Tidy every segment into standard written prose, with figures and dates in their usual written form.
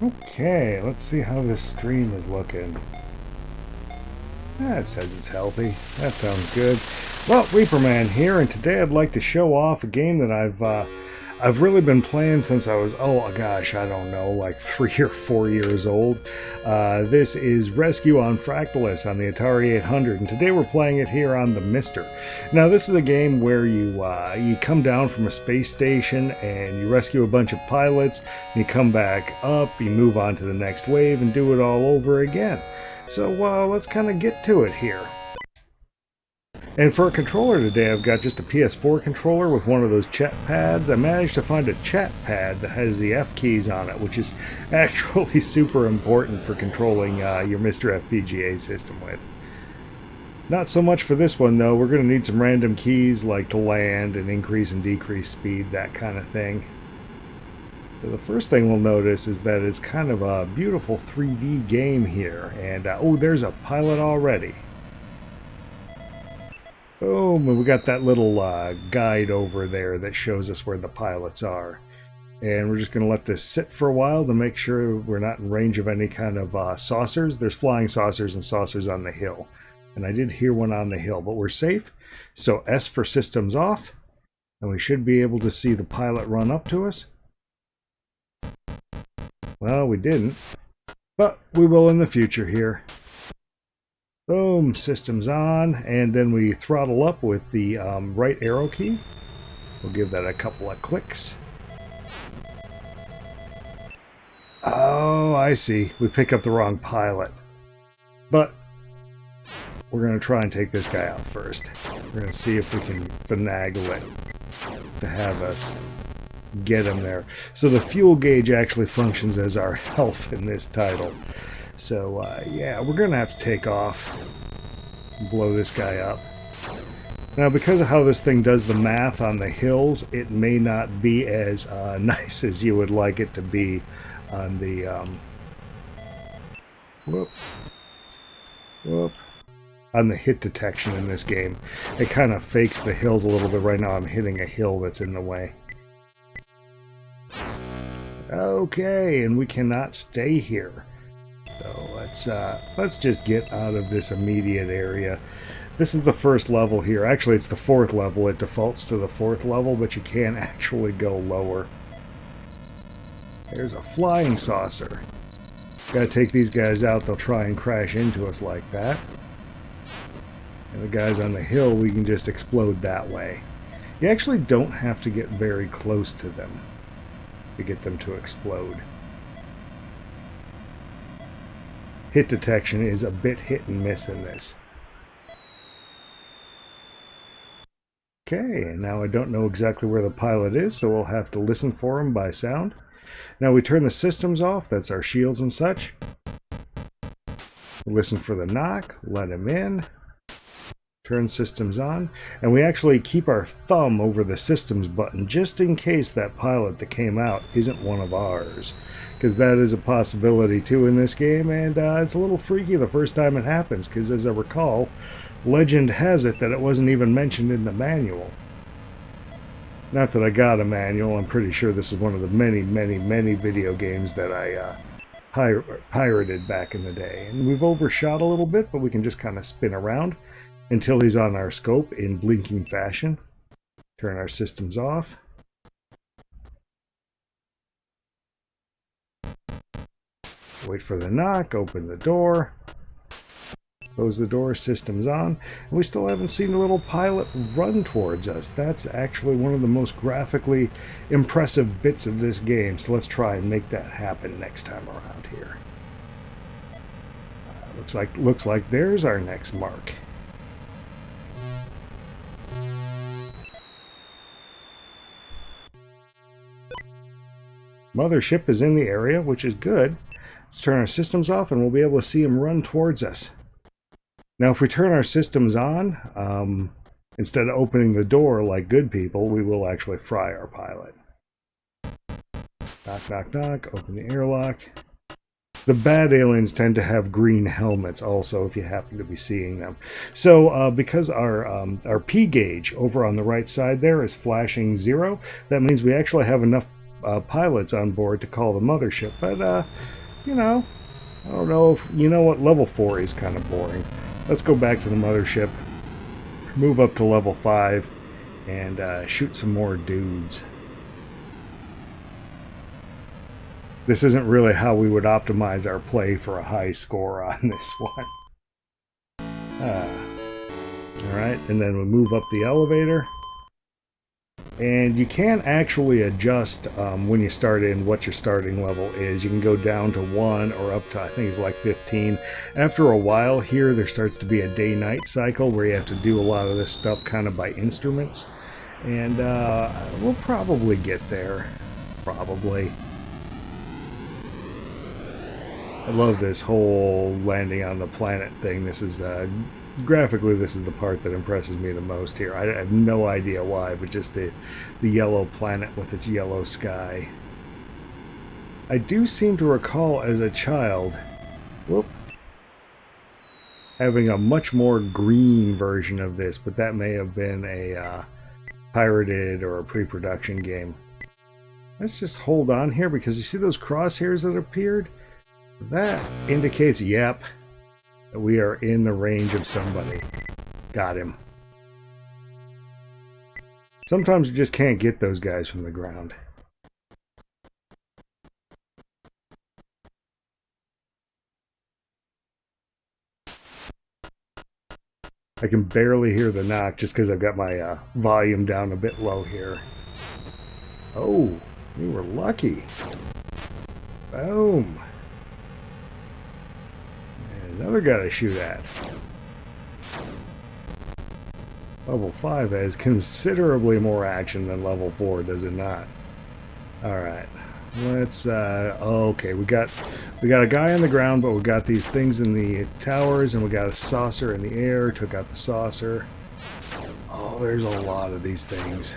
Okay, let's see how this stream is looking. It says it's healthy. That sounds good. Well, Reaperman here, and today I'd like to show off a game that I've really been playing since I was, oh gosh, I don't know, like 3 or 4 years old. This is Rescue on Fractalus on the Atari 800, and today we're playing it here on the MiSTer. Now, this is a game where you come down from a space station and you rescue a bunch of pilots, you come back up, you move on to the next wave, and do it all over again. So let's kind of get to it here. And for a controller today, I've got just a PS4 controller with one of those chat pads. I managed to find a chat pad that has the F keys on it, which is actually super important for controlling your MiSTer FPGA system with. Not so much for this one, though. We're going to need some random keys, like to land and increase and decrease speed, that kind of thing. So the first thing we'll notice is that it's kind of a beautiful 3D game here. And, oh, there's a pilot already. Boom, and we got that little guide over there that shows us where the pilots are. And we're just going to let this sit for a while to make sure we're not in range of any kind of saucers. There's flying saucers and saucers on the hill. And I did hear one on the hill, but we're safe. So S for systems off. And we should be able to see the pilot run up to us. Well, we didn't. But we will in the future here. Boom, systems on, and then we throttle up with the right arrow key. We'll give that a couple of clicks. Oh, I see. We pick up the wrong pilot. But we're going to try and take this guy out first. We're going to see if we can finagle it to have us get him there. So the fuel gauge actually functions as our health in this title. So, yeah, we're going to have to take off and blow this guy up. Now, because of how this thing does the math on the hills, it may not be as nice as you would like it to be on the, on the hit detection in this game. It kind of fakes the hills a little bit. Right now I'm hitting a hill that's in the way. Okay, and we cannot stay here. So let's just get out of this immediate area. This is the first level here. Actually, it's the 4th level. It defaults to the 4th level, but you can actually go lower. There's a flying saucer. Gotta take these guys out. They'll try and crash into us like that. And the guys on the hill, we can just explode that way. You actually don't have to get very close to them to get them to explode. Hit detection is a bit hit and miss in this. Okay, and now I don't know exactly where the pilot is, so we'll have to listen for him by sound. Now we turn the systems off, that's our shields and such. We listen for the knock, let him in. Turn systems on, and we actually keep our thumb over the systems button just in case that pilot that came out isn't one of ours. Because that is a possibility too in this game, and it's a little freaky the first time it happens, because as I recall, legend has it that it wasn't even mentioned in the manual. Not that I got a manual, I'm pretty sure this is one of the many video games that I pirated back in the day. And we've overshot a little bit, but we can just kind of spin around until he's on our scope in blinking fashion. Turn our systems off. Wait for the knock, open the door, close the door, systems on, and we still haven't seen the little pilot run towards us. That's actually one of the most graphically impressive bits of this game, so let's try and make that happen next time around here. Looks like there's our next mark. Mothership is in the area, which is good. Let's turn our systems off and we'll be able to see him run towards us. Now if we turn our systems on, instead of opening the door like good people, we will actually fry our pilot. Knock, knock, knock, open the airlock. The bad aliens tend to have green helmets also, if you happen to be seeing them. So because our P gauge over on the right side there is flashing 0, that means we actually have enough pilots on board to call the mothership. But, you know, I don't know if... You know what? Level 4 is kind of boring. Let's go back to the mothership, move up to level 5, and shoot some more dudes. This isn't really how we would optimize our play for a high score on this one. Alright, and then we move up the elevator. And you can actually adjust when you start in what your starting level is. You can go down to 1 or up to, I think it's like 15. After a while here, there starts to be a day-night cycle where you have to do a lot of this stuff kind of by instruments. And we'll probably get there. Probably. I love this whole landing on the planet thing. This is graphically, this is the part that impresses me the most here. I have no idea why, but just the yellow planet with its yellow sky. I do seem to recall as a child, having a much more green version of this, but that may have been a pirated or a pre-production game. Let's just hold on here, because you see those crosshairs that appeared? That indicates, yep, that we are in the range of somebody. Got him. Sometimes you just can't get those guys from the ground. I can barely hear the knock just because I've got my volume down a bit low here. Oh, we were lucky. Boom. Another guy to shoot at. Level 5 has considerably more action than level 4, does it not? Alright. Let's okay, we got a guy on the ground, but we got these things in the towers, and we got a saucer in the air. Took out the saucer. Oh, there's a lot of these things.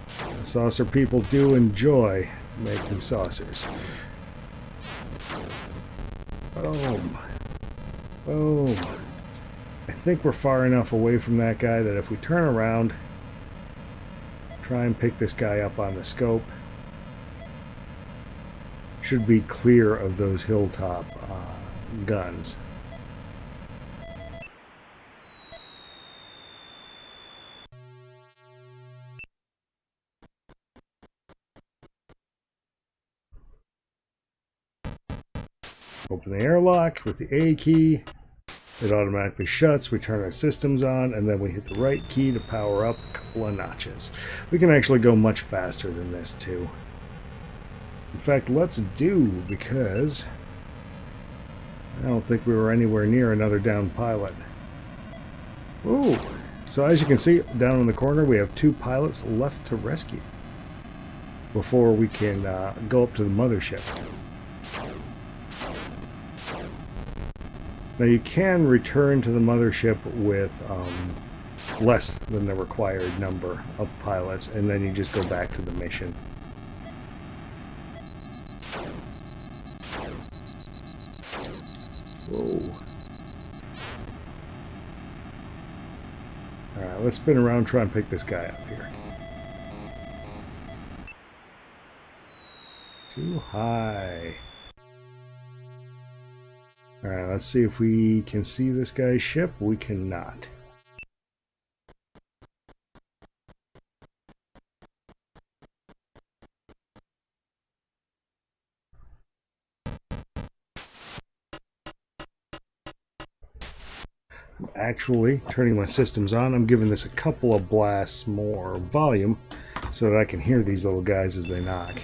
The saucer people do enjoy making saucers. Boom. Boom. I think we're far enough away from that guy that if we turn around, try and pick this guy up on the scope, should be clear of those hilltop guns. Open the airlock with the A key. It automatically shuts. We turn our systems on, and then we hit the right key to power up a couple of notches. We can actually go much faster than this too. In fact, let's do, because I don't think we were anywhere near another downed pilot. Ooh! So as you can see, down in the corner we have 2 pilots left to rescue before we can go up to the mothership. Now you can return to the mothership with less than the required number of pilots, and then you just go back to the mission. Whoa. Alright, let's spin around and try and pick this guy up here. Too high. Alright, let's see if we can see this guy's ship. We cannot. Actually, turning my systems on, I'm giving this a couple of blasts more volume so that I can hear these little guys as they knock.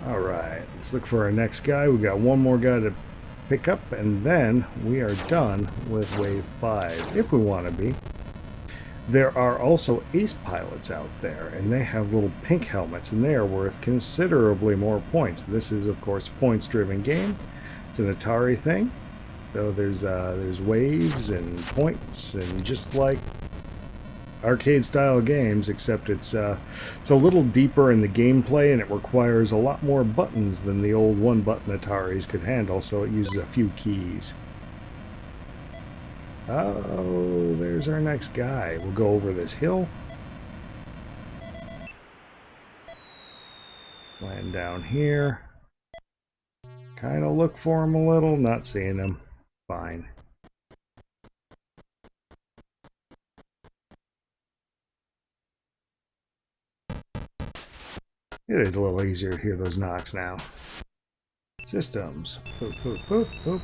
Alright, let's look for our next guy. We got one more guy to pick up, and then we are done with Wave 5, if we want to be. There are also ace pilots out there, and they have little pink helmets, and they are worth considerably more points. This is, of course, a points-driven game. It's an Atari thing, so there's waves and points, and just like arcade-style games, except it's a little deeper in the gameplay, and it requires a lot more buttons than the old one-button Ataris could handle, so it uses a few keys. Oh, there's our next guy. We'll go over this hill. Land down here. Kind of look for him a little. Not seeing him. Fine. It is a little easier to hear those knocks now. Systems. Boop, boop, boop, boop.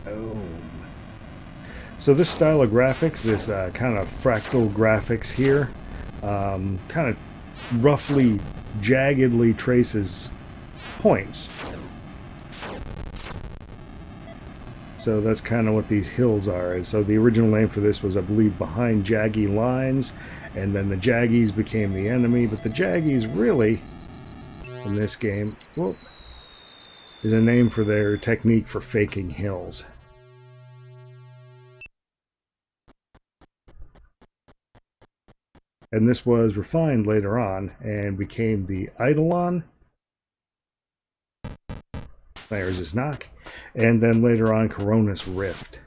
Boom. So this style of graphics, this kind of fractal graphics here, kind of roughly, jaggedly traces points. So that's kind of what these hills are. And so the original name for this was, I believe, behind jaggy lines, and then the jaggies became the enemy. But the jaggies really, in this game, whoop, is a name for their technique for faking hills. And this was refined later on and became the Eidolon. There's his knock. And then later on, Coronis Rift.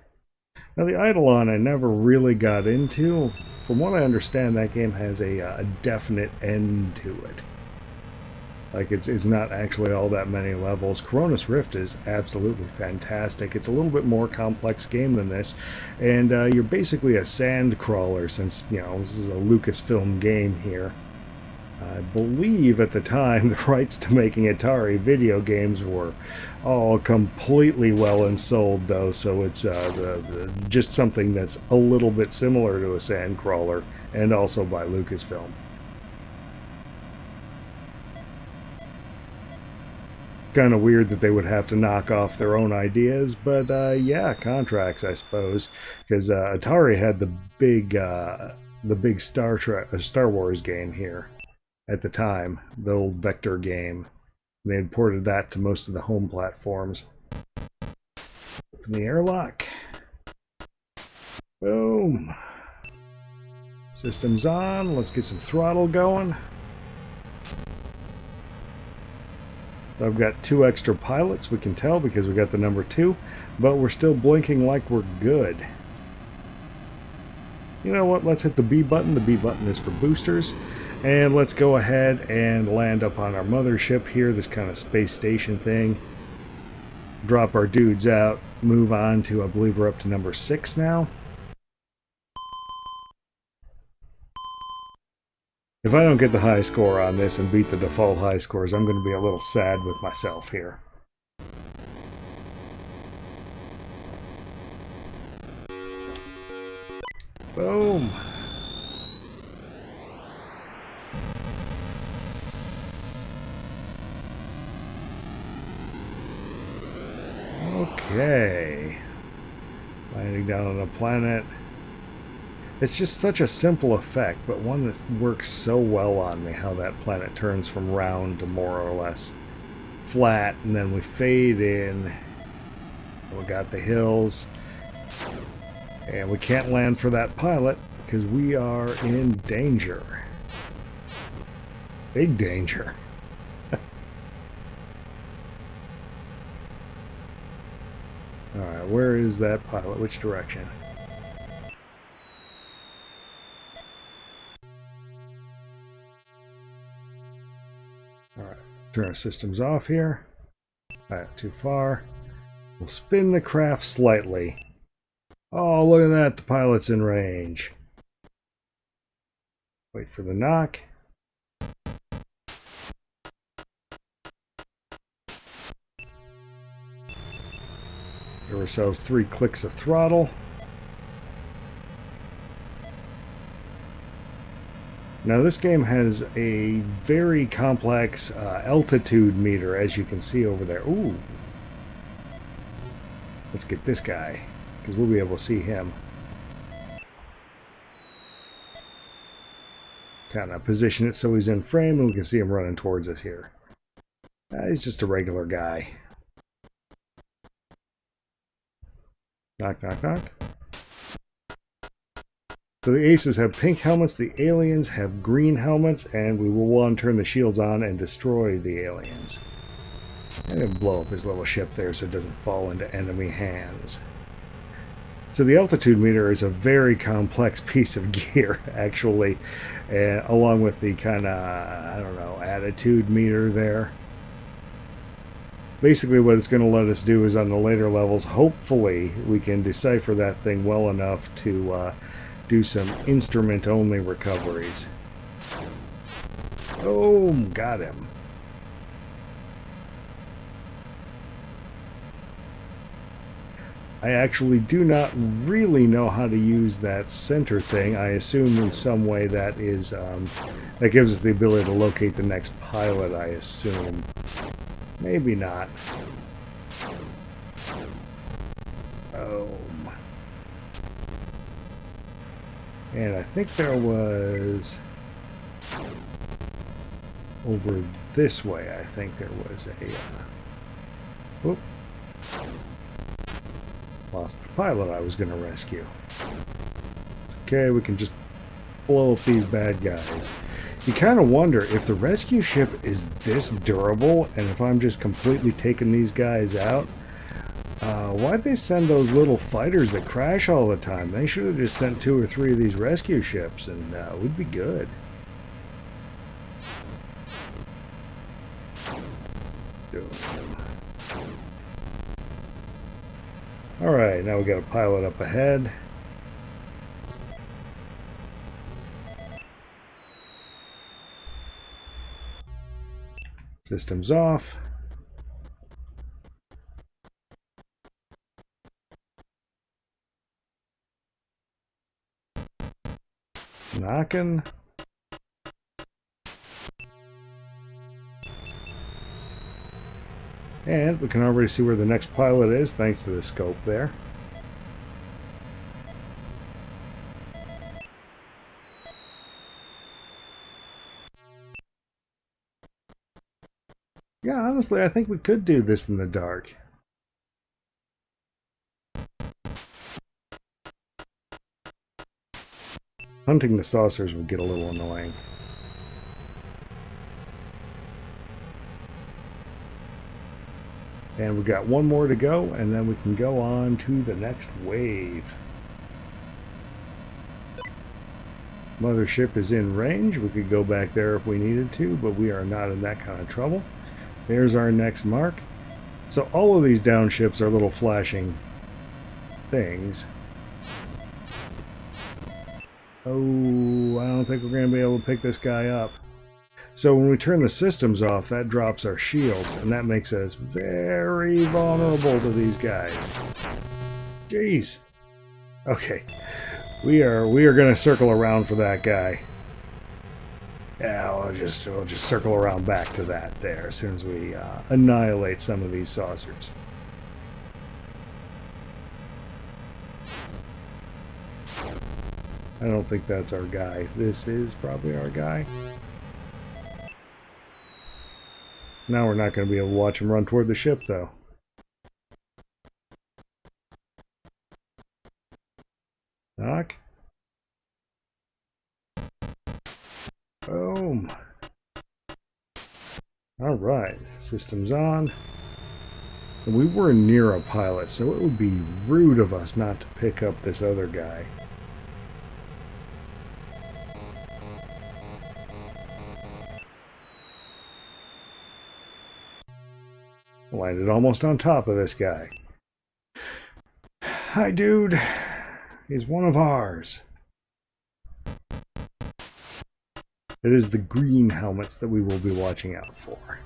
Now the Eidolon I never really got into. From what I understand, that game has a definite end to it. Like it's not actually all that many levels. Coronis Rift is absolutely fantastic. It's a little bit more complex game than this, and you're basically a sand crawler, since this is a Lucasfilm game here. I believe at the time the rights to making Atari video games were all completely well and sold, though, so it's just something that's a little bit similar to a sand crawler, and also by Lucasfilm. Kind of weird that they would have to knock off their own ideas, but yeah, contracts, I suppose, because Atari had the big Star Wars game here at the time, the old Vector game. They had ported that to most of the home platforms. Open the airlock. Boom. Systems on. Let's get some throttle going. I've got 2 extra pilots, we can tell because we got the number 2, but we're still blinking like we're good. You know what, let's hit the B button. The B button is for boosters. And let's go ahead and land up on our mothership here, this kind of space station thing. Drop our dudes out, move on to, I believe we're up to number 6 now. If I don't get the high score on this and beat the default high scores, I'm going to be a little sad with myself here. Boom! Okay. Landing down on a planet. It's just such a simple effect, but one that works so well on me, how that planet turns from round to more or less flat, and then we fade in. We got the hills, and we can't land for that pilot because we are in danger. Big danger. Alright, where is that pilot? Which direction? Alright, turn our systems off here. Alright, too far. We'll spin the craft slightly. Oh, look at that, the pilot's in range. Wait for the knock. Give ourselves 3 clicks of throttle. Now this game has a very complex altitude meter, as you can see over there. Ooh! Let's get this guy, because we'll be able to see him. Kind of position it so he's in frame and we can see him running towards us here. He's just a regular guy. Knock, knock, knock. So the aces have pink helmets, the aliens have green helmets, and we will want to turn the shields on and destroy the aliens. And then blow up his little ship there so it doesn't fall into enemy hands. So the altitude meter is a very complex piece of gear, actually, along with the kind of, I don't know, attitude meter there. Basically what it's going to let us do is on the later levels, hopefully we can decipher that thing well enough to do some instrument-only recoveries. Oh, got him. I actually do not really know how to use that center thing. I assume in some way that is that gives us the ability to locate the next pilot, I assume. Maybe not. Oh. And I think there was over this way, I think there was a whoop. Lost the pilot I was going to rescue. It's okay, we can just blow up these bad guys. You kind of wonder if the rescue ship is this durable, and if I'm just completely taking these guys out, why'd they send those little fighters that crash all the time? They should have just sent 2 or 3 of these rescue ships, and we'd be good. Alright, now we got a pilot up ahead. Systems off. Knocking. And we can already see where the next pilot is thanks to the scope there. Yeah, honestly, I think we could do this in the dark. Hunting the saucers would get a little annoying. And we've got one more to go, and then we can go on to the next wave. Mothership is in range. We could go back there if we needed to, but we are not in that kind of trouble. There's our next mark. So all of these downships are little flashing things. Oh, I don't think we're going to be able to pick this guy up. So when we turn the systems off, that drops our shields, and that makes us very vulnerable to these guys. Jeez. Okay. We are going to circle around for that guy. Yeah, we'll just circle around back to that there as soon as we annihilate some of these saucers. I don't think that's our guy. This is probably our guy. Now we're not going to be able to watch him run toward the ship, though. Knock. Boom. Alright, systems on. And we were near a pilot, so it would be rude of us not to pick up this other guy. Landed almost on top of this guy. Hi, dude. He's one of ours. It is the green helmets that we will be watching out for.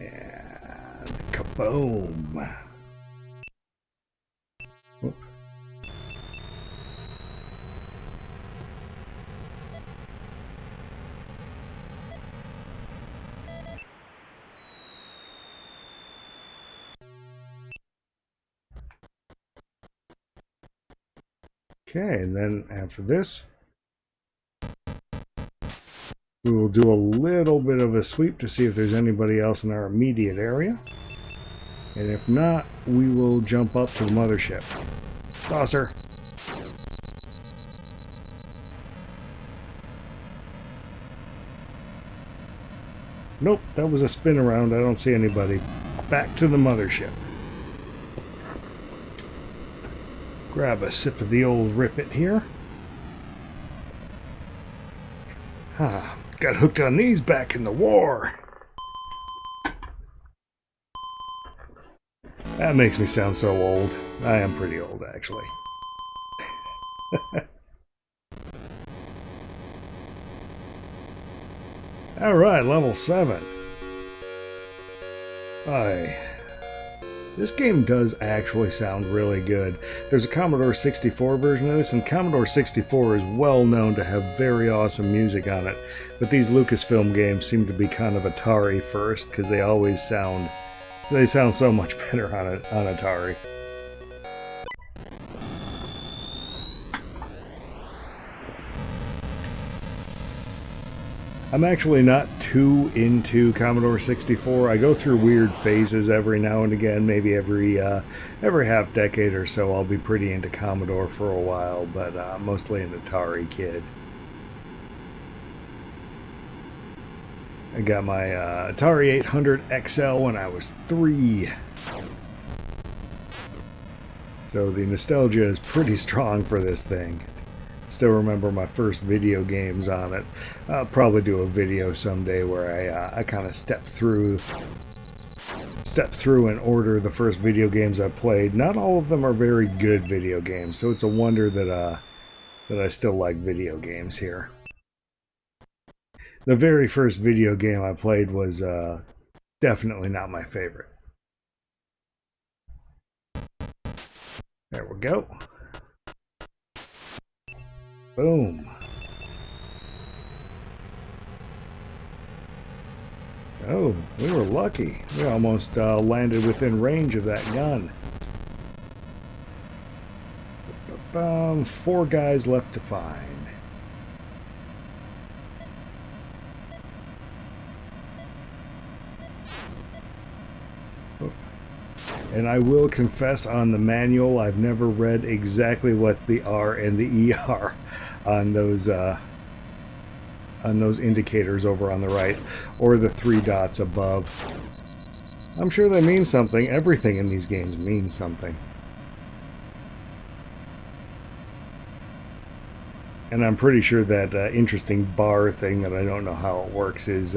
And kaboom. Whoop. Okay, and then after this, we will do a little bit of a sweep to see if there's anybody else in our immediate area. And if not, we will jump up to the mothership. Saucer! Nope, that was a spin around. I don't see anybody. Back to the mothership. Grab a sip of the old Rip-It here. Got hooked on these back in the war. That makes me sound so old. I am pretty old, actually. Alright, level 7. This game does actually sound really good. There's a Commodore 64 version of this, and Commodore 64 is well known to have very awesome music on it. But these Lucasfilm games seem to be kind of Atari first, because they always sound... They sound so much better on Atari. I'm actually not too into Commodore 64. I go through weird phases every now and again. Maybe every half decade or so I'll be pretty into Commodore for a while, but mostly an Atari kid. I got my Atari 800 XL when I was 3. So the nostalgia is pretty strong for this thing. Still remember my first video games on it. I'll probably do a video someday where I kind of step through and order the first video games I played. Not all of them are very good video games, so it's a wonder that I still like video games here. The very first video game I played was definitely not my favorite. There we go. Boom. Oh, we were lucky. We almost landed within range of that gun. 4 guys left to find. And I will confess, on the manual, I've never read exactly what the R and the E are on those indicators over on the right, or the 3 dots above. I'm sure they mean something. Everything in these games means something. And I'm pretty sure that interesting bar thing that I don't know how it works is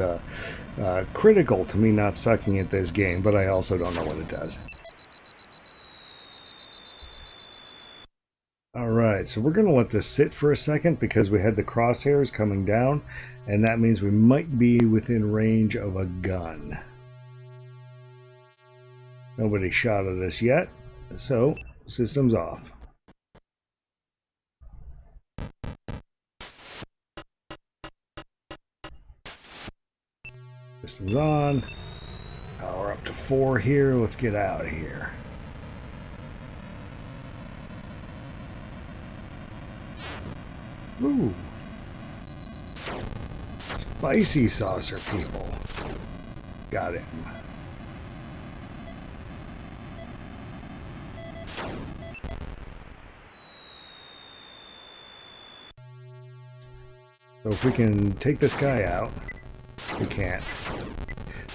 critical to me not sucking at this game, but I also don't know what it does. Alright, so we're going to let this sit for a second because we had the crosshairs coming down, and that means we might be within range of a gun. Nobody shot at us yet, so system's off. System's on. Power up to 4 here. Let's get out of here. Ooh. Spicy saucer people. Got him. So if we can take this guy out, we can't.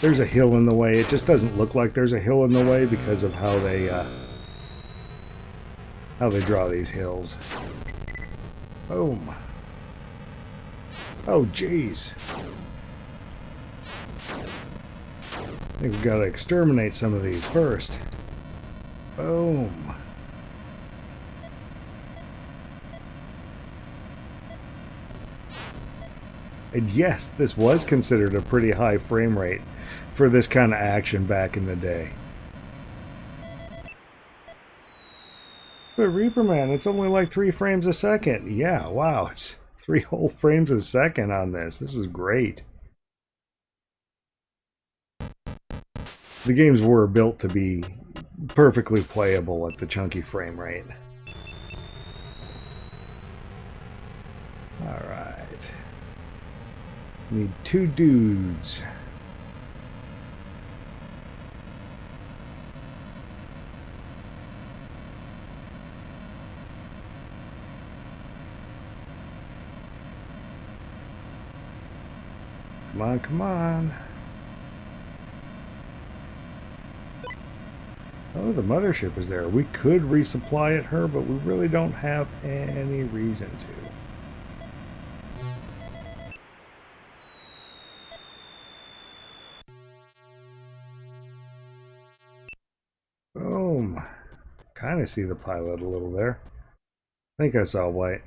There's a hill in the way. It just doesn't look like there's a hill in the way because of how they draw these hills. Boom. Oh, jeez. I think we've got to exterminate some of these first. Boom. And yes, this was considered a pretty high frame rate for this kind of action back in the day. But Reaperman, it's only like 3 frames a second. Yeah, wow, it's 3 whole frames a second on this. This is great. The games were built to be perfectly playable at the chunky frame rate. Alright. Need 2 dudes. Come on, come on. Oh, the mothership is there. We could resupply at her, but we really don't have any reason to. Boom. Kind of see the pilot a little there. I think I saw white.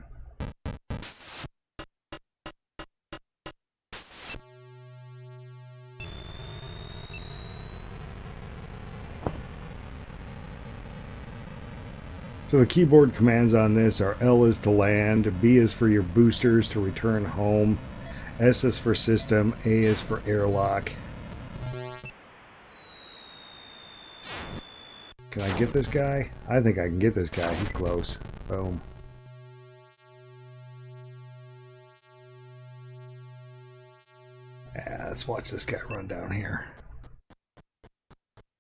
So the keyboard commands on this are L is to land, B is for your boosters to return home, S is for system, A is for airlock. Can I get this guy? I think I can get this guy. He's close. Boom. Yeah, let's watch this guy run down here.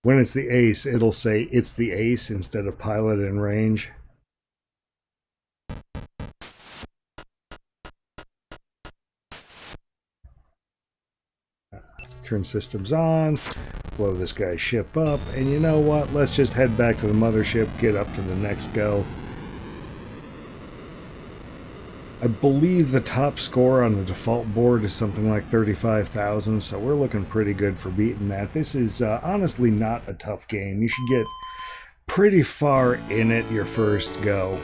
When it's the ace, it'll say it's the ace instead of pilot in range. Turn systems on, blow this guy's ship up, and you know what? Let's just head back to the mothership, get up to the next go. I believe the top score on the default board is something like 35,000, so we're looking pretty good for beating that. This is honestly not a tough game. You should get pretty far in it your first go.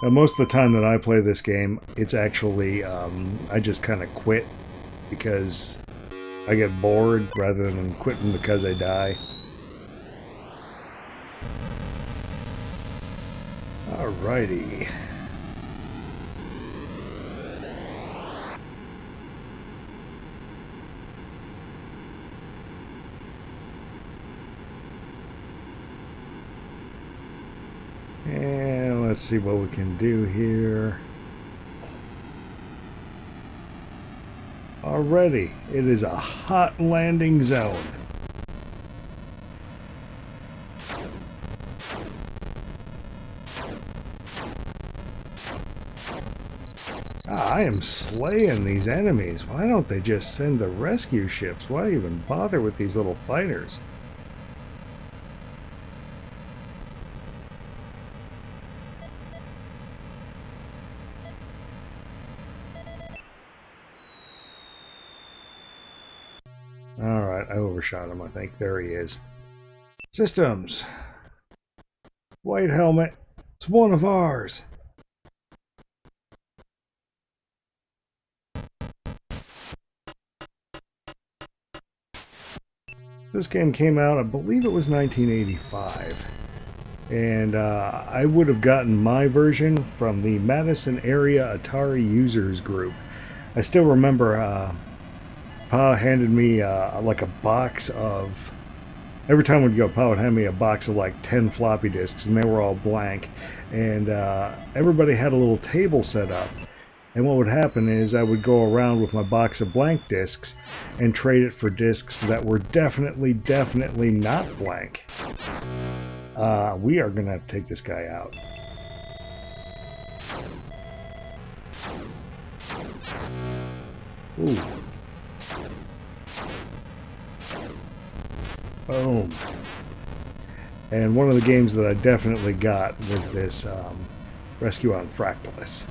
Now, most of the time that I play this game, it's actually, I just kind of quit because I get bored rather than quitting because I die. Alrighty. And let's see what we can do here. Already, it is a hot landing zone. I am slaying these enemies. Why don't they just send the rescue ships? Why even bother with these little fighters? Alright, I overshot him, I think. There he is. Systems. White helmet. It's one of ours. This game came out, I believe it was 1985. And I would have gotten my version from the Madison area Atari users group. I still remember Pa handed me like a box of... Every time we'd go, Pa would hand me a box of like 10 floppy disks, and they were all blank. And everybody had a little table set up. And what would happen is I would go around with my box of blank discs and trade it for discs that were definitely not blank. We are going to have to take this guy out. Ooh. Boom. And one of the games that I definitely got was this Rescue on Fractalus.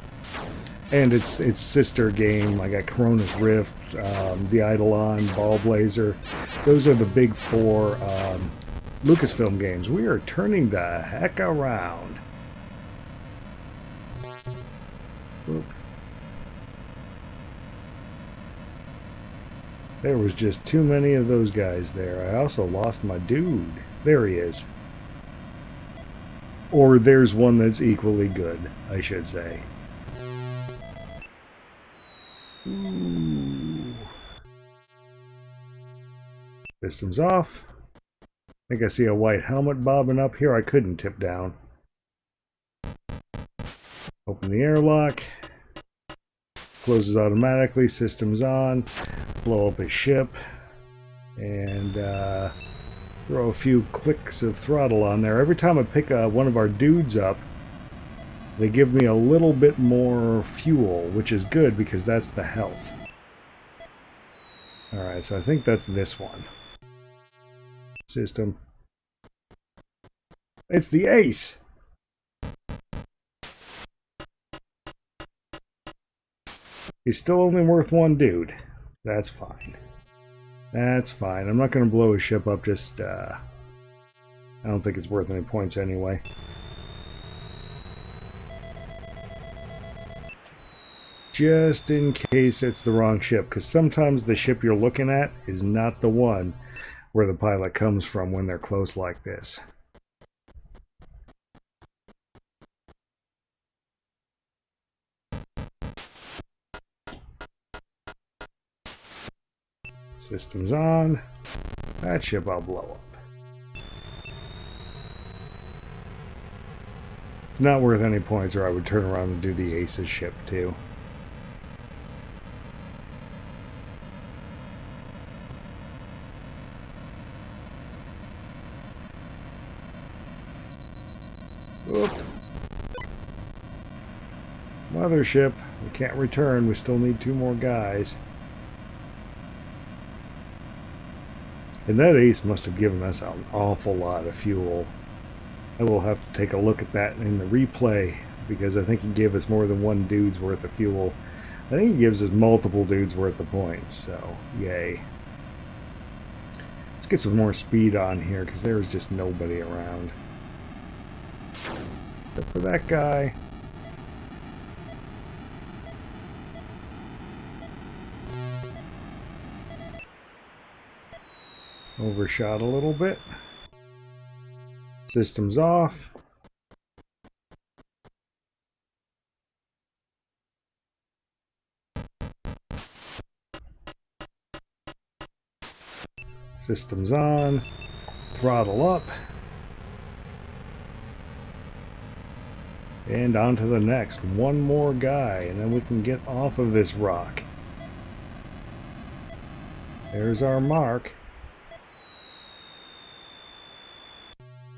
And its sister game, I got Corona's Rift, the Eidolon, Ball Blazer. Those are the big four Lucasfilm games. We are turning the heck around. Oop. There was just too many of those guys there. I also lost my dude. There he is. Or there's one that's equally good, I should say. Ooh. Systems off. I think I see a white helmet bobbing up here. I couldn't tip down. Open the airlock. Closes automatically. Systems on. Blow up his ship. And throw a few clicks of throttle on there. Every time I pick one of our dudes up, they give me a little bit more fuel, which is good because that's the health. Alright, so I think that's this one. system. It's the ace! He's still only worth one dude. That's fine. That's fine. I'm not going to blow his ship up just, I don't think it's worth any points anyway. Just in case it's the wrong ship, because sometimes the ship you're looking at is not the one where the pilot comes from when they're close like this. Systems on. That ship I'll blow up. It's not worth any points, or I would turn around and do the Ace's ship too. Oop. Mothership. We can't return. We still need 2 more guys. And that ace must have given us an awful lot of fuel. I will have to take a look at that in the replay, because I think he gave us more than 1 dude's worth of fuel. I think he gives us multiple dudes worth of points, so yay. Let's get some more speed on here, because there is just nobody around. Except for that guy. Overshot a little bit. Systems off. Systems on. Throttle up. And on to the next. 1 more guy, and then we can get off of this rock. There's our mark.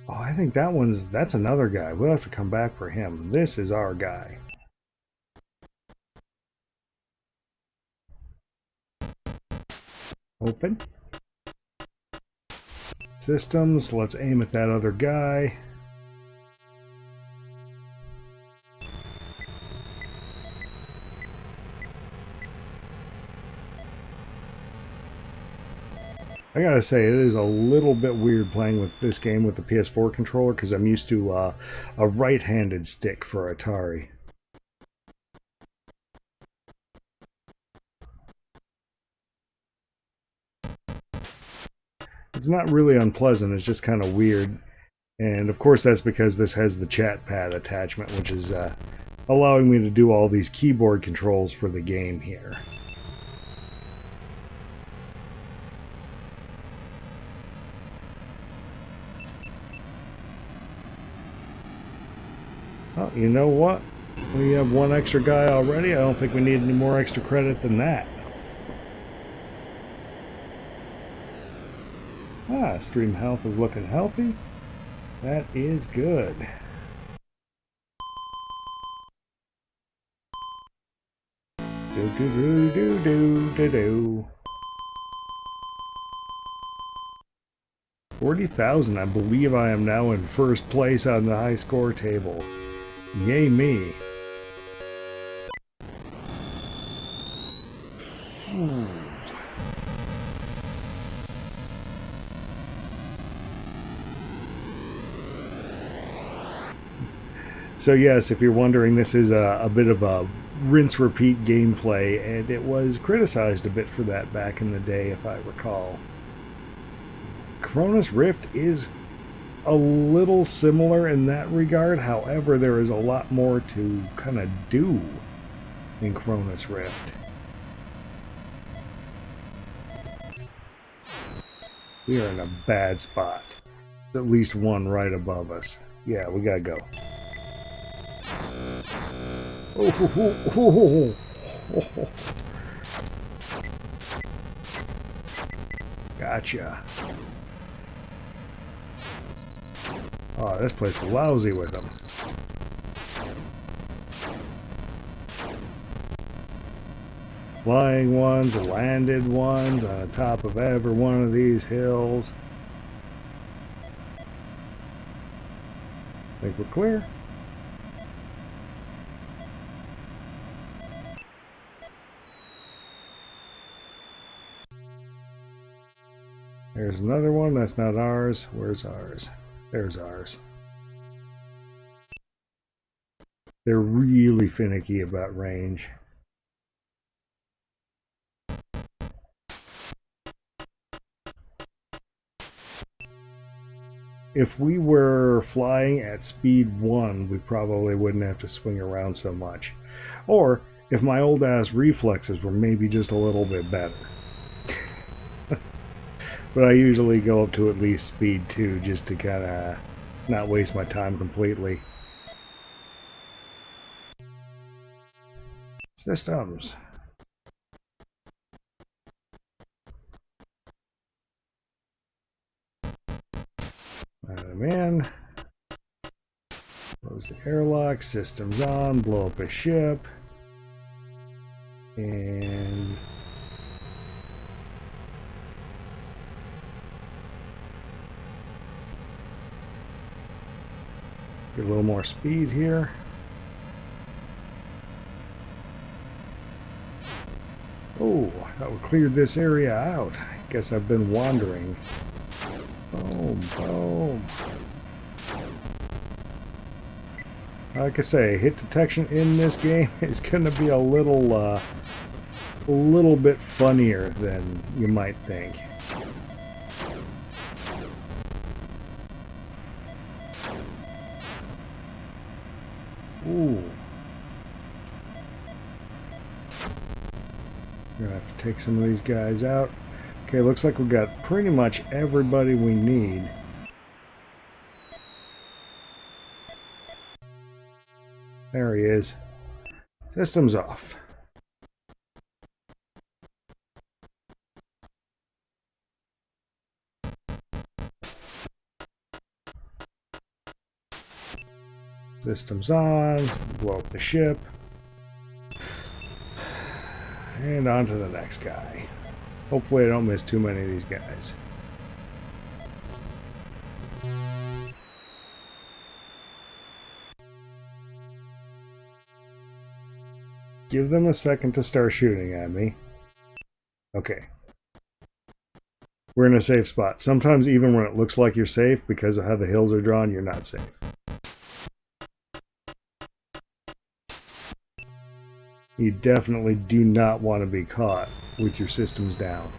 Oh, I think that's another guy. We'll have to come back for him. This is our guy. Open. Systems, let's aim at that other guy. I gotta say, it is a little bit weird playing with this game with the PS4 controller, because I'm used to a right-handed stick for Atari. It's not really unpleasant, it's just kind of weird. And of course that's because this has the chat pad attachment, which is allowing me to do all these keyboard controls for the game here. Well, you know what? We have 1 extra guy already. I don't think we need any more extra credit than that. Ah, stream health is looking healthy. That is good. Do do do do do do do. 40,000. I believe I am now in first place on the high score table. Yay me. Ooh. So yes, if you're wondering, this is a bit of a rinse-repeat gameplay, and it was criticized a bit for that back in the day, if I recall. Cronus Rift is a little similar in that regard, however, there is a lot more to kind of do in Cronus Rift. We are in a bad spot. There's at least 1 right above us. Yeah, we gotta go. Gotcha. Oh, this place is lousy with them. Flying ones, landed ones on the top of every one of these hills. Think we're clear? There's another one. That's not ours. Where's ours? There's ours. They're really finicky about range. If we were flying at speed 1, we probably wouldn't have to swing around so much. Or if my old ass reflexes were maybe just a little bit better. But I usually go up to at least speed 2 just to kind of not waste my time completely. Systems. Let them in. Close the airlock. Systems on. Blow up a ship. And get a little more speed here. Oh, I thought we cleared this area out. I guess I've been wandering. Boom, boom. Like I say, hit detection in this game is going to be a little bit funnier than you might think. Ooh. Gonna have to take some of these guys out. Okay, looks like we've got pretty much everybody we need. There he is. Systems off. Systems on. Blow up the ship. And on to the next guy. Hopefully I don't miss too many of these guys. Give them a second to start shooting at me. Okay. We're in a safe spot. Sometimes even when it looks like you're safe, because of how the hills are drawn, you're not safe. You definitely do not want to be caught with your systems down.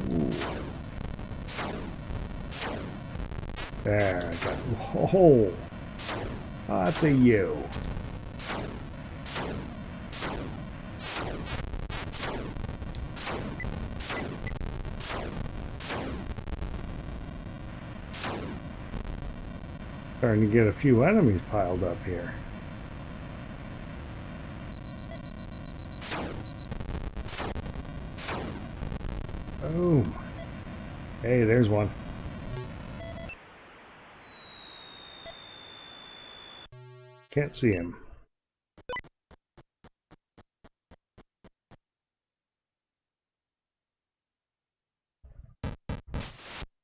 Ooh. There, I got. Oh, that's a U. Starting to get a few enemies piled up here. Boom. Hey, there's one. Can't see him.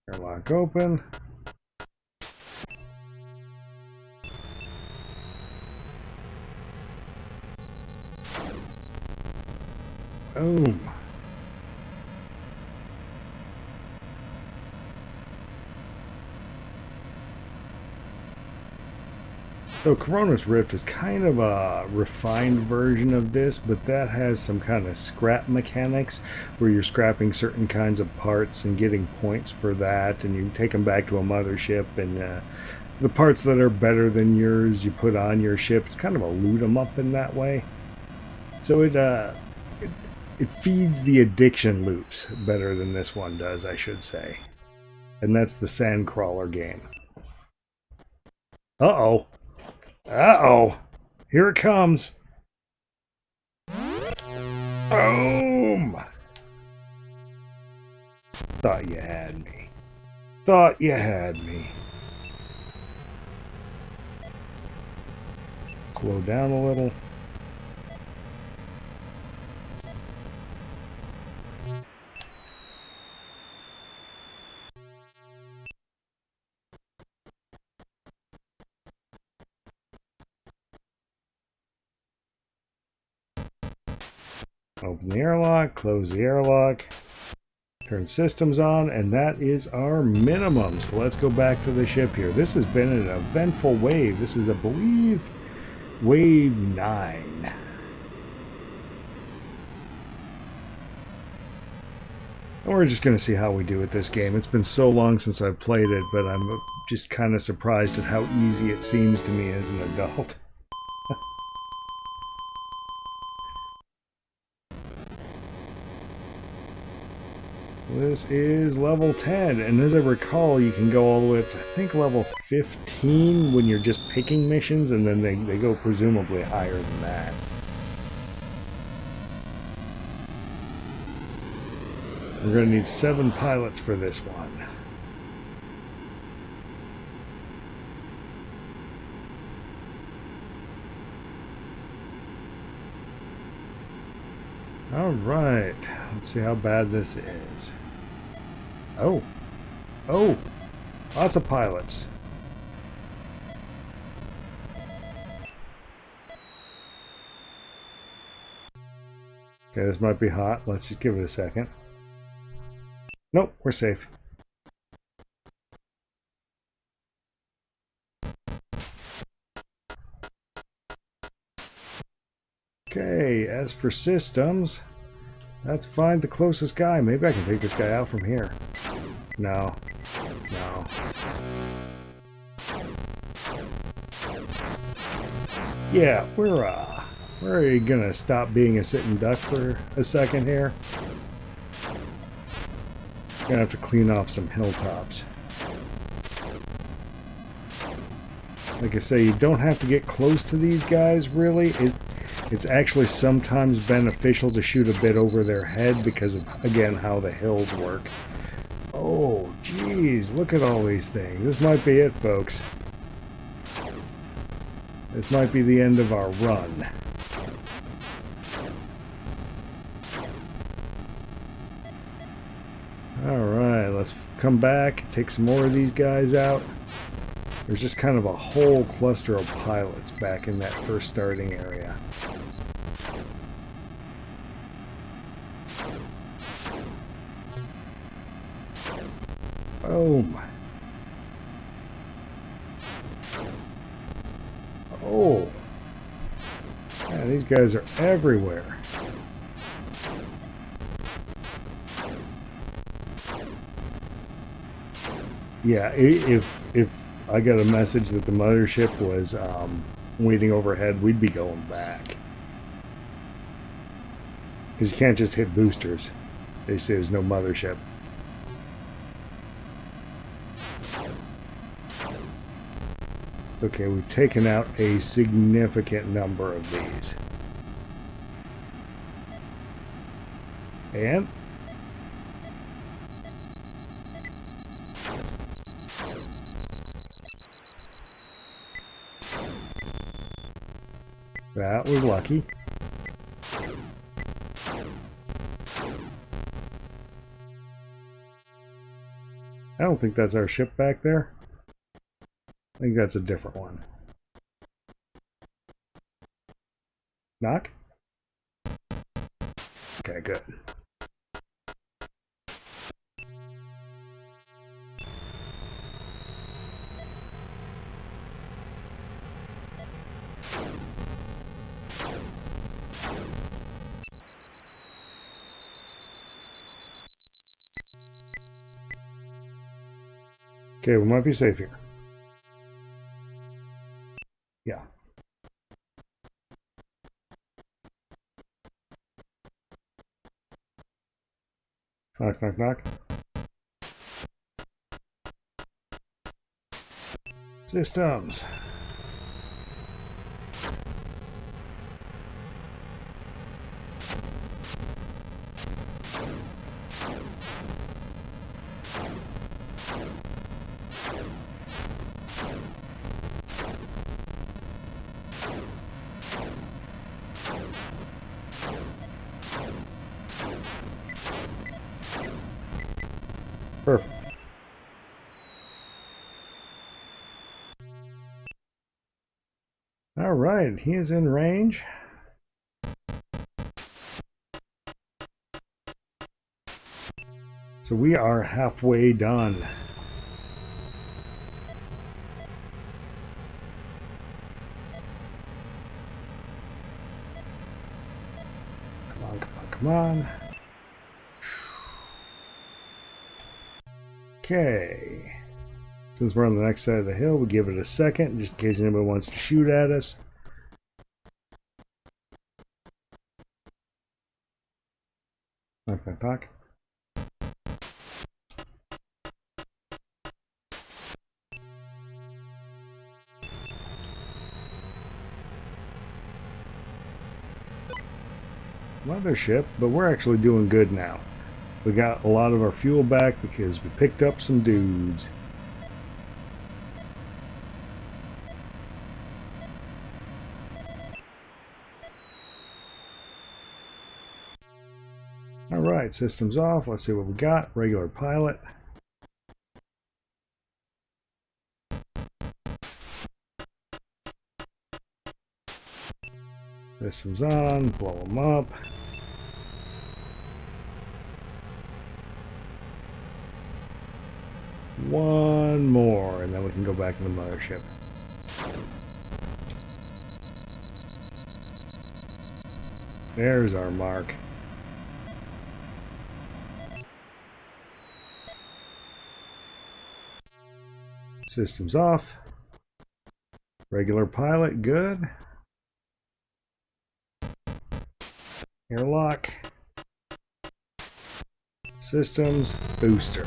Airlock open. Boom. So Corona's Rift is kind of a refined version of this, but that has some kind of scrap mechanics where you're scrapping certain kinds of parts and getting points for that, and you take them back to a mothership, and the parts that are better than yours you put on your ship. It's kind of a loot 'em up in that way. So it feeds the addiction loops better than this one does, I should say. And that's the Sandcrawler game. Uh-oh. Uh-oh. Here it comes. Boom! Thought you had me. Thought you had me. Slow down a little. Open the airlock, close the airlock, turn systems on, and that is our minimum. So let's go back to the ship here. This has been an eventful wave. This is, I believe, wave 9. And we're just going to see how we do with this game. It's been so long since I've played it, but I'm just kind of surprised at how easy it seems to me as an adult. This is level 10, and as I recall, you can go all the way up to, I think, level 15 when you're just picking missions, and then they go presumably higher than that. We're going to need 7 pilots for this one. Alright, let's see how bad this is. Oh! Oh! Lots of pilots. Okay, this might be hot. Let's just give it a second. Nope, we're safe. Okay, as for systems, let's find the closest guy. Maybe I can take this guy out from here. No. No. Yeah, we're gonna stop being a sitting duck for a second here. Gonna have to clean off some hilltops. Like I say, you don't have to get close to these guys, really. It's actually sometimes beneficial to shoot a bit over their head because of, again, how the hills work. Oh, geez, look at all these things. This might be it, folks. This might be the end of our run. Alright, let's come back, take some more of these guys out. There's just kind of a whole cluster of pilots back in that first starting area. Boom. Oh. Yeah, these guys are everywhere. Yeah, if I got a message that the mothership was waiting overhead, we'd be going back. Because you can't just hit boosters. They say there's no mothership. It's okay, we've taken out a significant number of these. And that was lucky. I don't think that's our ship back there. I think that's a different one. Knock? Okay, good. Okay, we might be safe here. Yeah. Knock, knock, knock. Systems. Perfect. All right, he is in range. So we are halfway done. Come on, come on, come on. Okay. Since we're on the next side of the hill, we'll give it a second, just in case anybody wants to shoot at us. Knock, knock, knock. Mothership, but we're actually doing good now. We got a lot of our fuel back because we picked up some dudes. Alright, systems off. Let's see what we got. Regular pilot. Systems on. Blow them up. One more, and then we can go back to the mothership. There's our mark. Systems off. Regular pilot, good. Airlock. Systems, booster.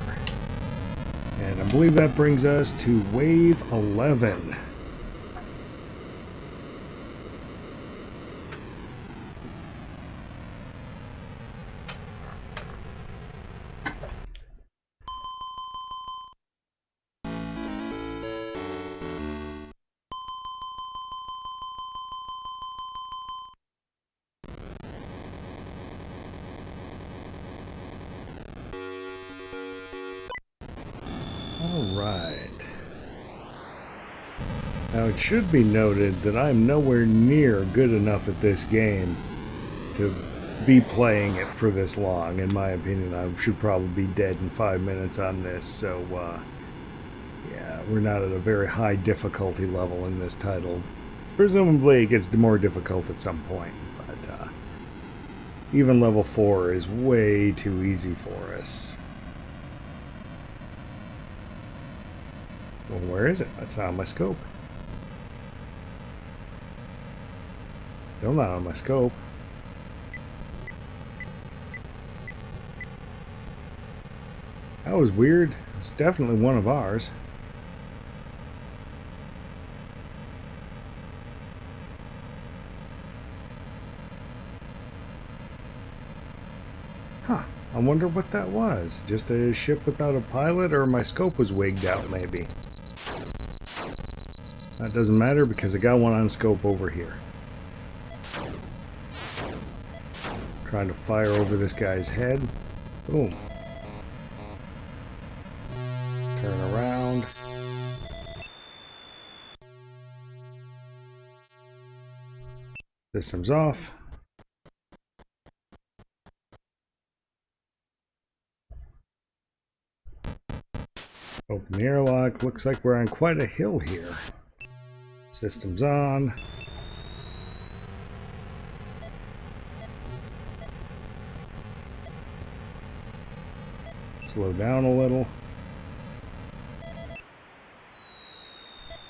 And I believe that brings us to wave 11. Alright. Now it should be noted that I'm nowhere near good enough at this game to be playing it for this long. In my opinion, I should probably be dead in 5 minutes on this, so yeah, we're not at a very high difficulty level in this title. Presumably it gets more difficult at some point, but even level 4 is way too easy for us. Well, where is it? That's not on my scope. Still not on my scope. That was weird. It's definitely one of ours. Huh. I wonder what that was. Just a ship without a pilot, or my scope was wigged out maybe. That doesn't matter because I got one on scope over here. Trying to fire over this guy's head. Boom. Turn around. Systems off. Open the airlock. Looks like we're on quite a hill here. Systems on. Slow down a little.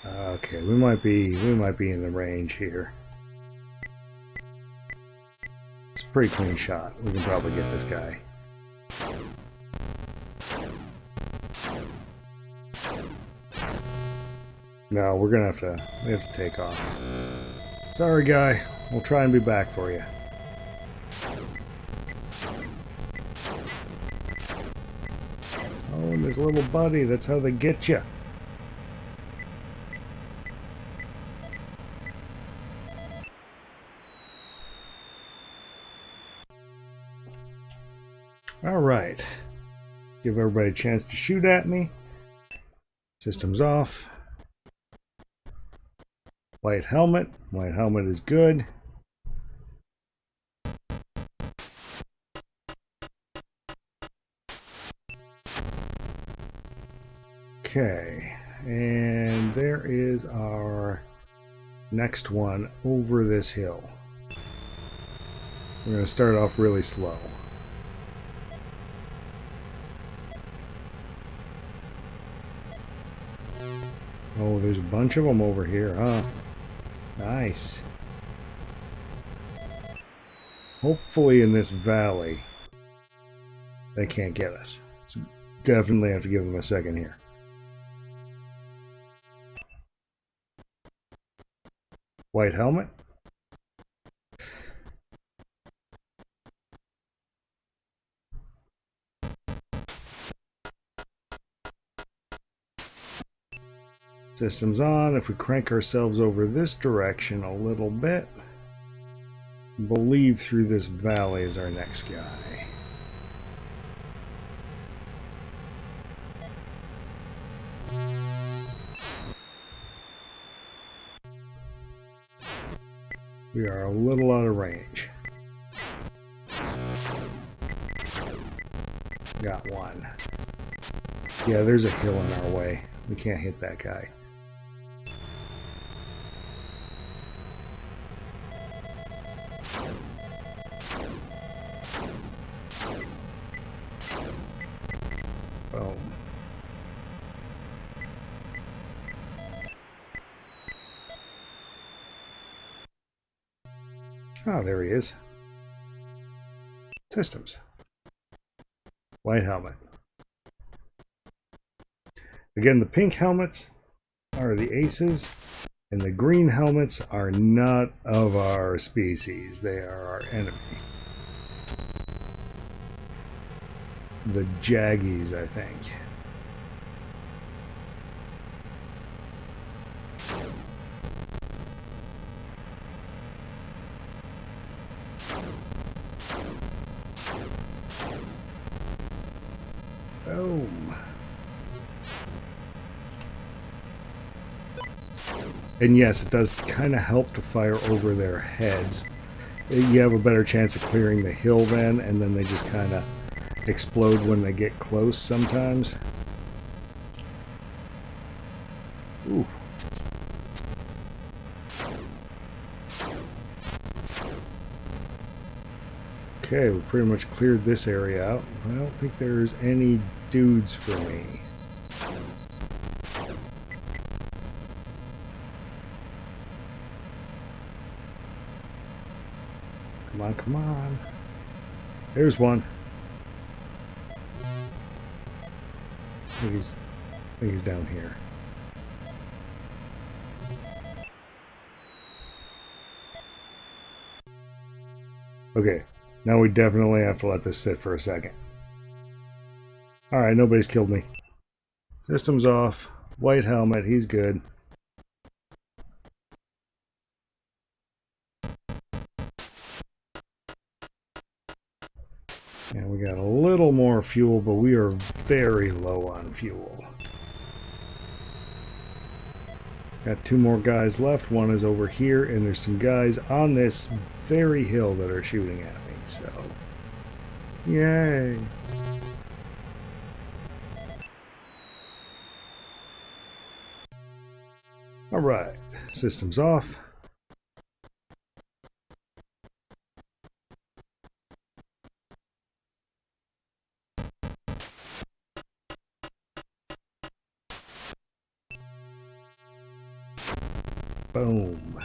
Okay, we might be in the range here. It's a pretty clean shot. We can probably get this guy. No, we have to take off. Sorry, guy. We'll try and be back for you. Oh, and this little buddy, that's how they get you. Alright. Give everybody a chance to shoot at me. Systems off. White helmet. White helmet is good. Okay, and there is our next one over this hill. We're going to start off really slow. Oh, there's a bunch of them over here, huh? Nice. Hopefully in this valley they can't get us. So definitely have to give them a second here. White helmet. Systems on. If we crank ourselves over this direction a little bit, I believe through this valley is our next guy. We are a little out of range. Got one. Yeah, there's a hill in our way. We can't hit that guy. Boom. Oh, there he is. Systems. White helmet. Again, the pink helmets are the aces, and the green helmets are not of our species. They are our enemy. The Jaggies, I think. Boom. And yes, it does kind of help to fire over their heads. You have a better chance of clearing the hill then, and then they just kind of explode when they get close sometimes. Ooh. Okay, we pretty much cleared this area out. I don't think there's any dudes for me. Come on, come on. There's one. I think he's down here. Okay, now we definitely have to let this sit for a second. Alright, nobody's killed me. System's off. White helmet, he's good. And we got a little more fuel, but we are very low on fuel. Got two more guys left. One is over here, and there's some guys on this very hill that are shooting at me, so yay. Alright, system's off. Boom.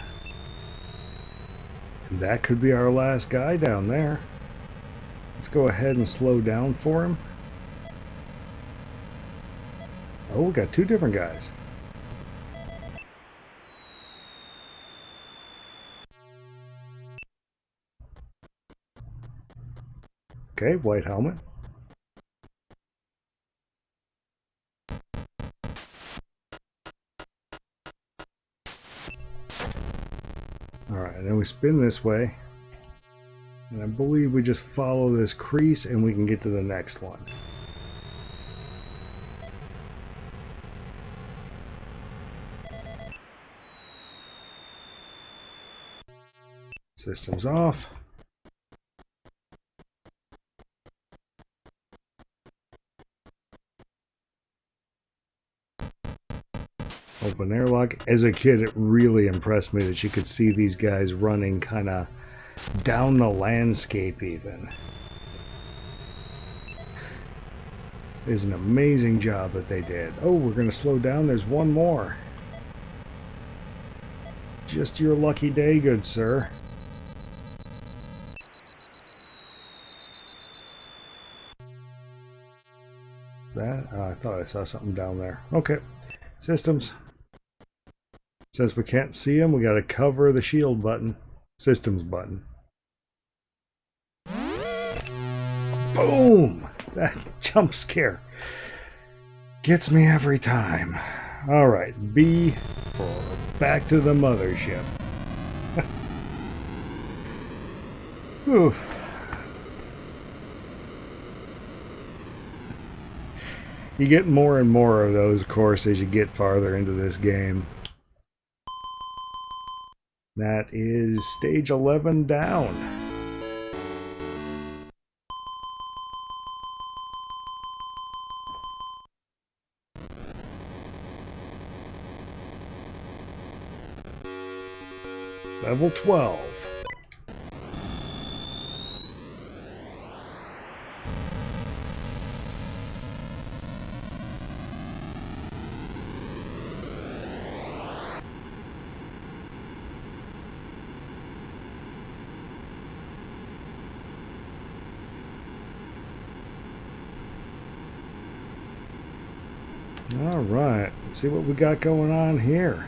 And that could be our last guy down there. Let's go ahead and slow down for him. Oh, we got two different guys. Okay, white helmet. Alright, and then we spin this way. And I believe we just follow this crease and we can get to the next one. System's off. Open airlock. As a kid, it really impressed me that you could see these guys running kind of down the landscape even. It is an amazing job that they did. Oh, we're going to slow down. There's one more. Just your lucky day, good sir. That? Oh, I thought I saw something down there. Okay. Systems. Since we can't see them, we got to cover the shield button. Systems button. Boom! That jump scare gets me every time. Alright, B for back to the mothership. Whew. You get more and more of those, of course, as you get farther into this game. That is stage 11 down. Level 12. Alright, let's see what we got going on here.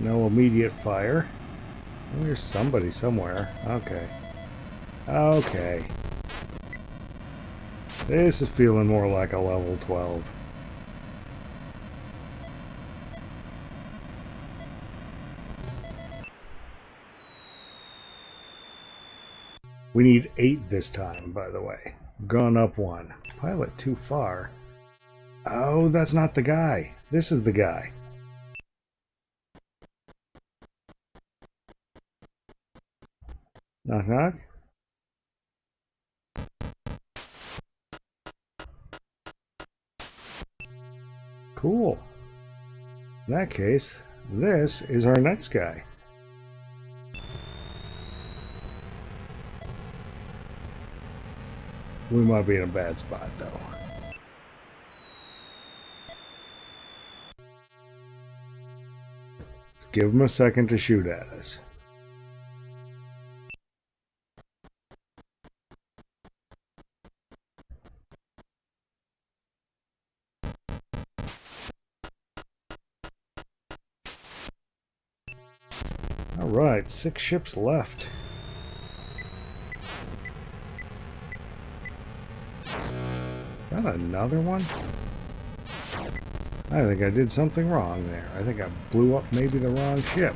No immediate fire. Oh, there's somebody somewhere. Okay. Okay. This is feeling more like a level 12. We need 8 this time, by the way. Gone up 1. Pilot too far. Oh, that's not the guy. This is the guy. Knock knock. Cool. In that case, this is our next guy. We might be in a bad spot, though. Let's give him a second to shoot at us. Alright, 6 ships left. Is that another one? I think I did something wrong there. I think I blew up maybe the wrong ship.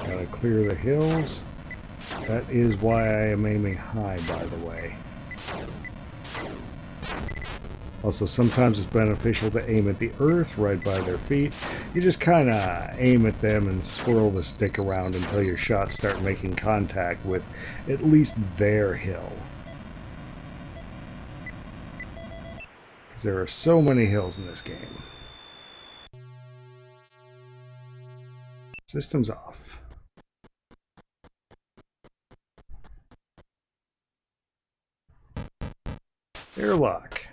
Gotta clear the hills. That is why I am aiming high, by the way. Also, sometimes it's beneficial to aim at the earth right by their feet. You just kind of aim at them and swirl the stick around until your shots start making contact with at least their hill. Because there are so many hills in this game. Systems off. Airlock.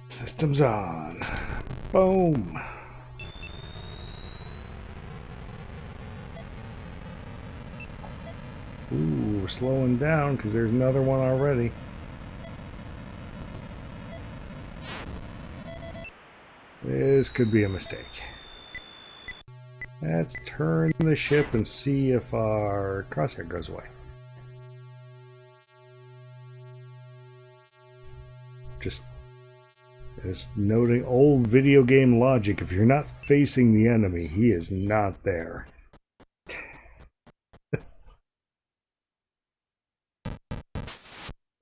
Systems on. Boom. Ooh, we're slowing down because there's another one already. This could be a mistake. Let's turn the ship and see if our crosshair goes away. Just noting old video game logic. If you're not facing the enemy, he is not there.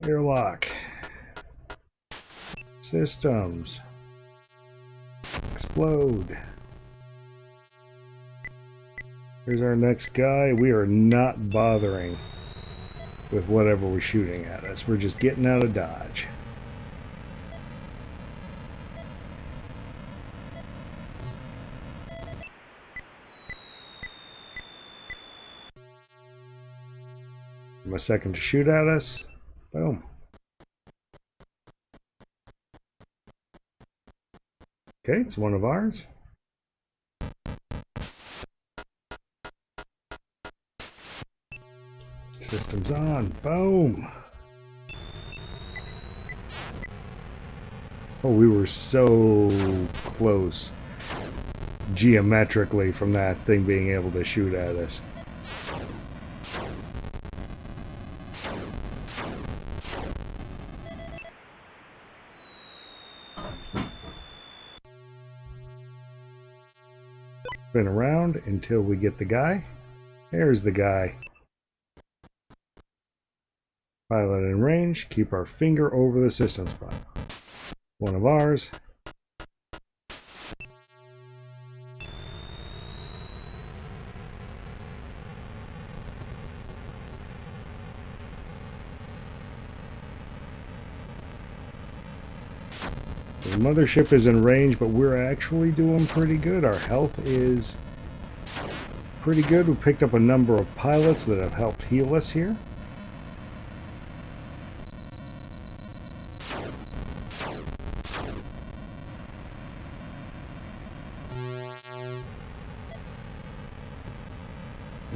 Airlock. Systems. Explode. Here's our next guy. We are not bothering with whatever we're shooting at us. We're just getting out of dodge. Give him a second to shoot at us. Boom. Okay, it's one of ours. System's on. Boom. Oh, we were so close geometrically from that thing being able to shoot at us. Spin around until we get the guy. There's the guy. Pilot in range. Keep our finger over the system spot. One of ours. The mothership is in range, but we're actually doing pretty good. Our health is pretty good. We picked up a number of pilots that have helped heal us here.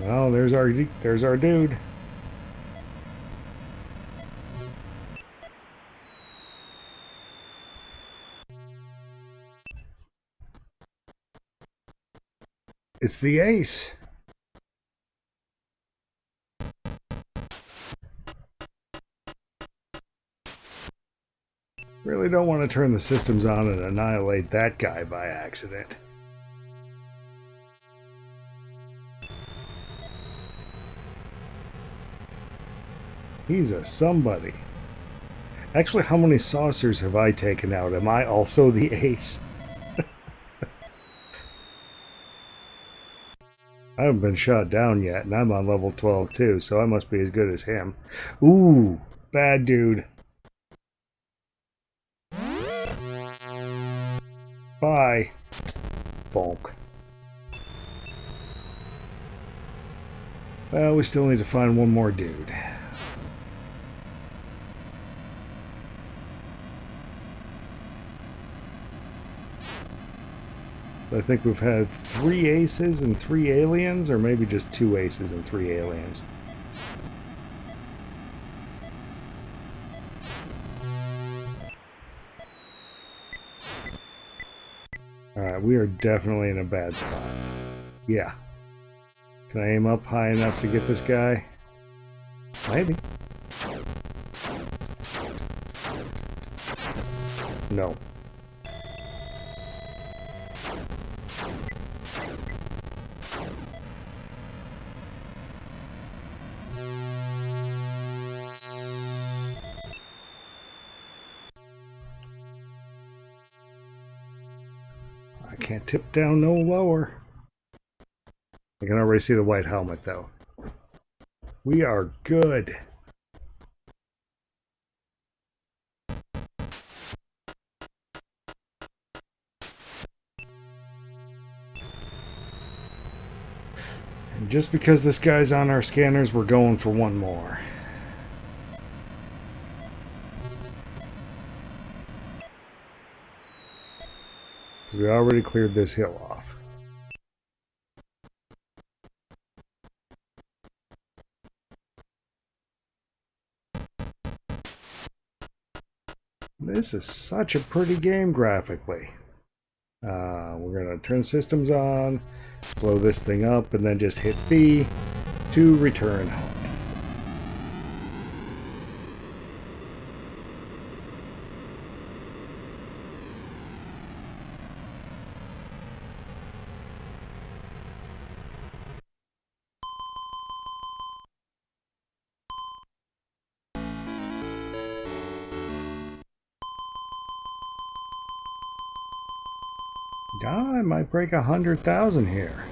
Oh, there's our dude. It's the ace. Really don't want to turn the systems on and annihilate that guy by accident. He's a somebody. Actually, how many saucers have I taken out? Am I also the ace? I haven't been shot down yet, and I'm on level 12 too, so I must be as good as him. Ooh, bad dude. Bye. Bonk. Well, we still need to find one more dude. I think we've had 3 aces and 3 aliens, or maybe just 2 aces and 3 aliens. Alright, we are definitely in a bad spot. Yeah. Can I aim up high enough to get this guy? Maybe. No. I can't tip down no lower. I can already see the white helmet though. We are good. And just because this guy's on our scanners, we're going for one more. We already cleared this hill off. This is such a pretty game graphically. We're going to turn systems on, blow this thing up, and then just hit B to return home. I might break 100,000 here.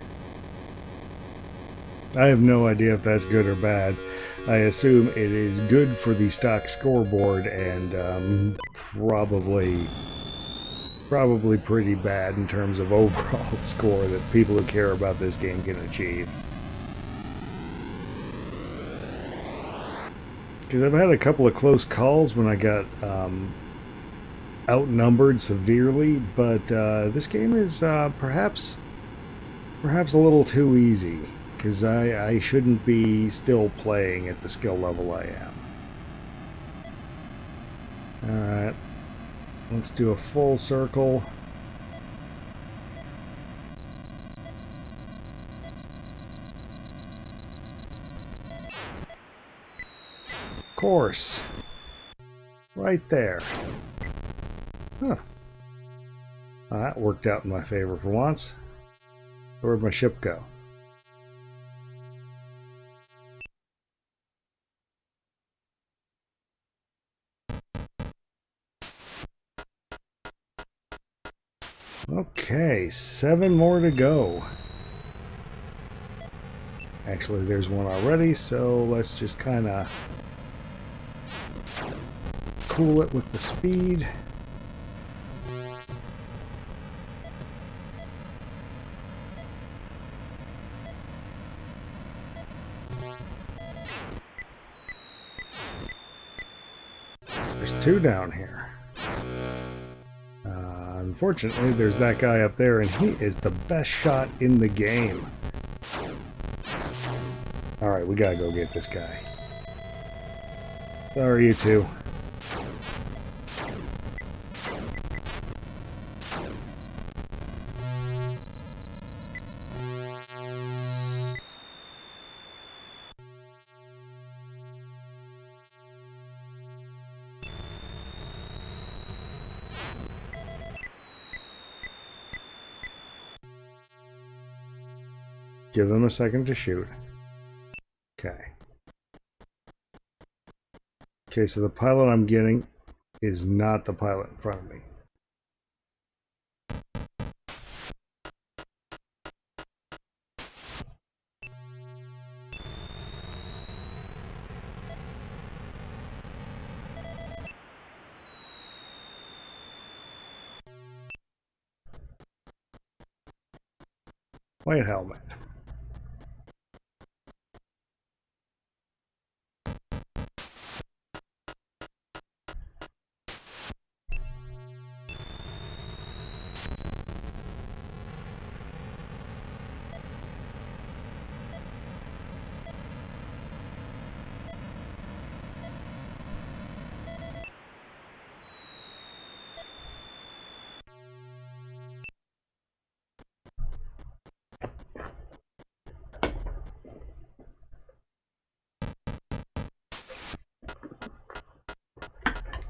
I have no idea if that's good or bad. I assume it is good for the stock scoreboard and probably pretty bad in terms of overall score that people who care about this game can achieve. Because I've had a couple of close calls when I got outnumbered severely, but this game is perhaps a little too easy, because I shouldn't be still playing at the skill level I am. Alright, let's do a full circle. Course. Right there. Huh. That worked out in my favor for once. Where'd my ship go? Okay, 7 more to go. Actually, there's one already, so let's just kind of cool it with the speed. There's 2 down here. Unfortunately, there's that guy up there, and he is the best shot in the game. Alright, we gotta go get this guy. Sorry, you two. Give them a second to shoot. Okay. Okay, so the pilot I'm getting is not the pilot in front of me. White helmet.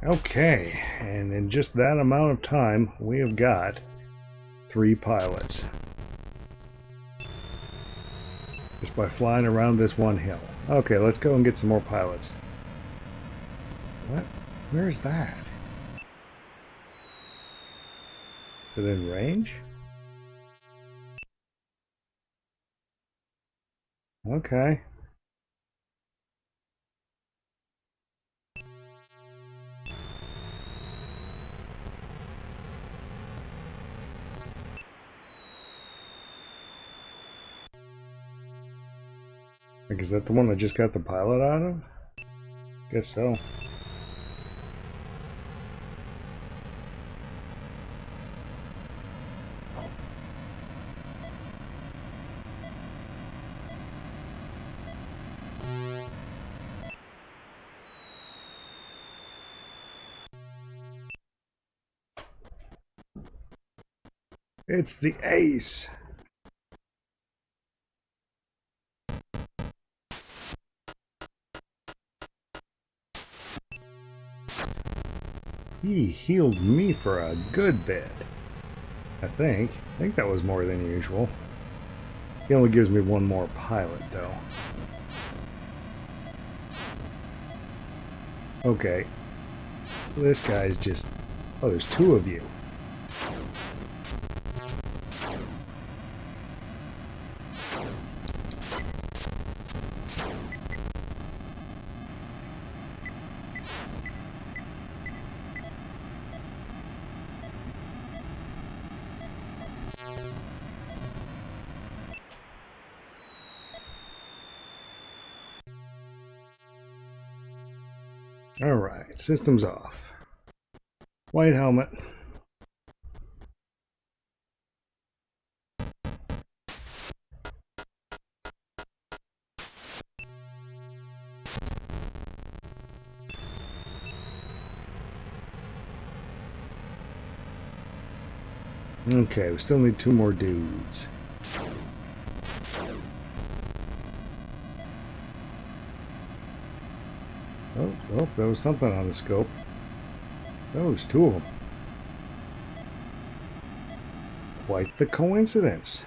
Okay, and in just that amount of time, we have got 3 pilots. Just by flying around this one hill. Okay, let's go and get some more pilots. What? Where is that? Is it in range? Okay. Like, is that the one I just got the pilot out of? Guess so. It's the ace! He healed me for a good bit. I think that was more than usual. He only gives me 1 more pilot, though. Okay. This guy's just... Oh, there's 2 of you. Alright, systems off. White helmet. Okay, we still need 2 more dudes. Oh, there was something on the scope. Oh, there's 2 of them. Quite the coincidence.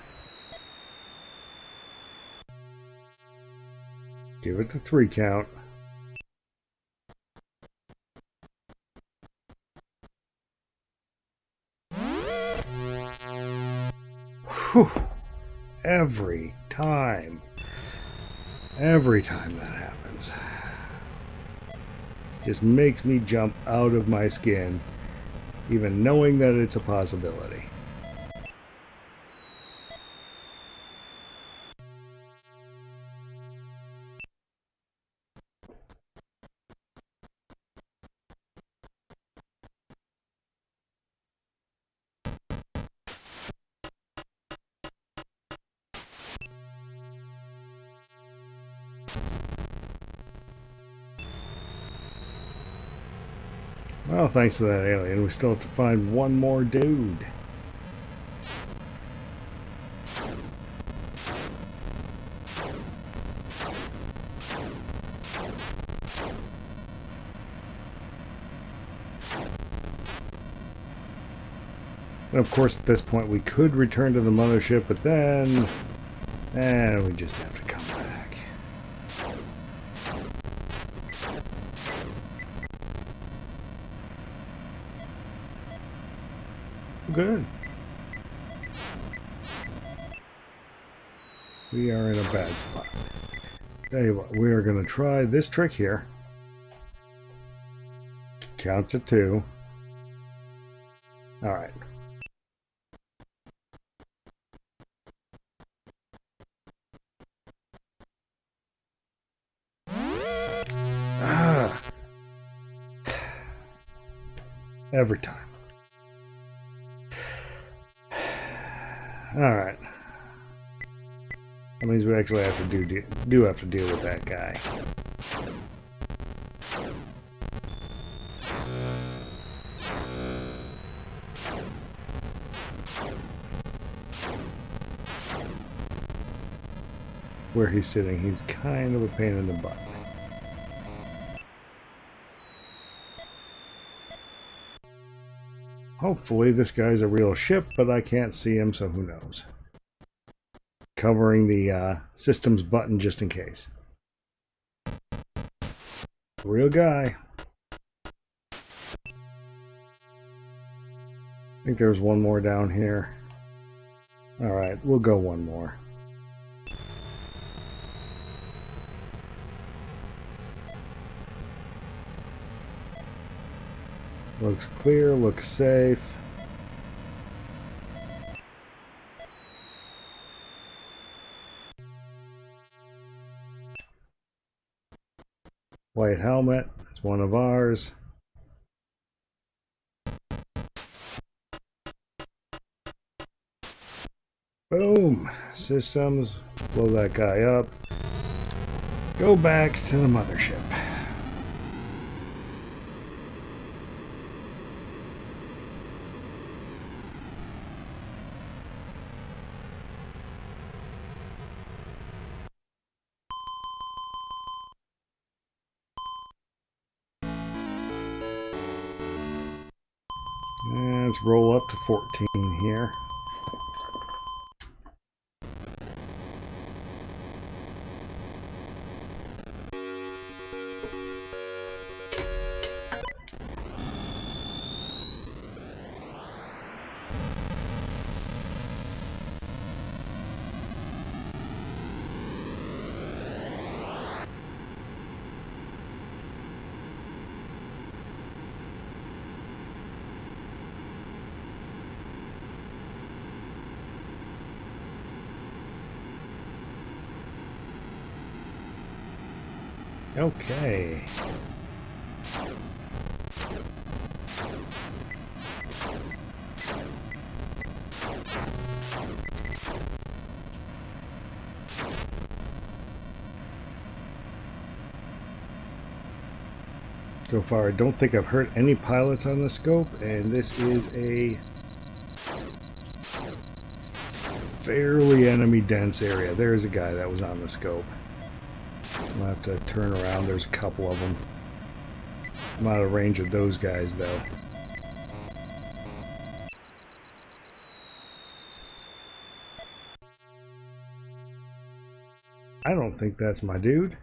Give it the 3 count. Whew. Every time that happens, just makes me jump out of my skin, even knowing that it's a possibility. Well, thanks to that alien, we still have to find 1 more dude. And of course, at this point, we could return to the mothership, but then... we just have to come back. Good. We are in a bad spot. Tell you what, we are going to try this trick here. Count to 2. Alright. Every time. Alright. That means we actually have to do have to deal with that guy. Where he's sitting, he's kind of a pain in the butt. Hopefully this guy's a real ship, but I can't see him, so who knows. Covering the systems button just in case. Real guy. I think there's 1 more down here. Alright, we'll go 1 more. Looks clear, looks safe. White helmet, it's 1 of ours. Boom! Systems, blow that guy up. Go back to the mothership. And let's roll up to 14 here. Okay. So far, I don't think I've hurt any pilots on the scope, and this is a fairly enemy-dense area. There's a guy that was on the scope. I'll have to turn around. There's a couple of them. I'm out of range of those guys, though. I don't think that's my dude.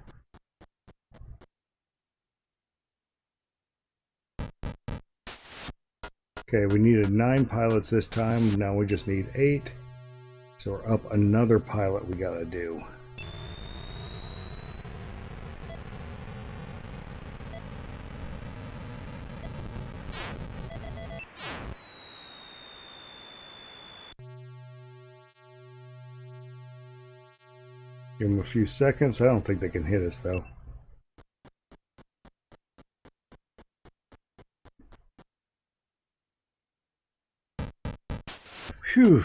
Okay, we needed 9 pilots this time. Now we just need 8. So we're up another pilot we gotta do. Give them a few seconds. I don't think they can hit us, though. Phew.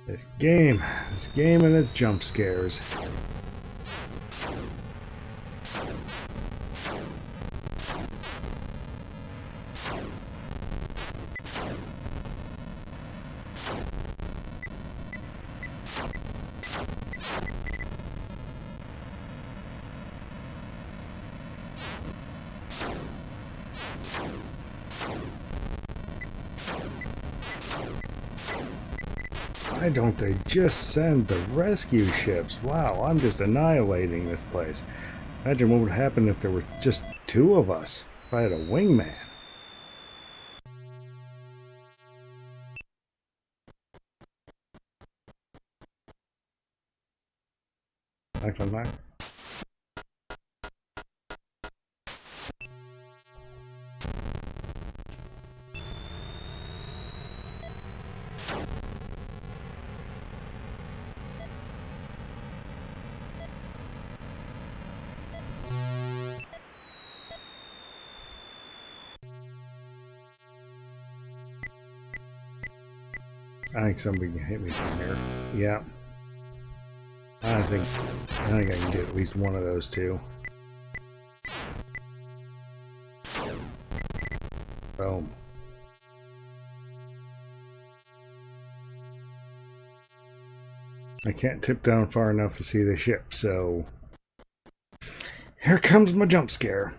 This game and its jump scares. Why don't they just send the rescue ships? Wow, I'm just annihilating this place. Imagine what would happen if there were just 2 of us. If I had a wingman. Back. I think somebody can hit me from here. Yeah. I think I can get at least one of those 2. Boom. I can't tip down far enough to see the ship, so here comes my jump scare.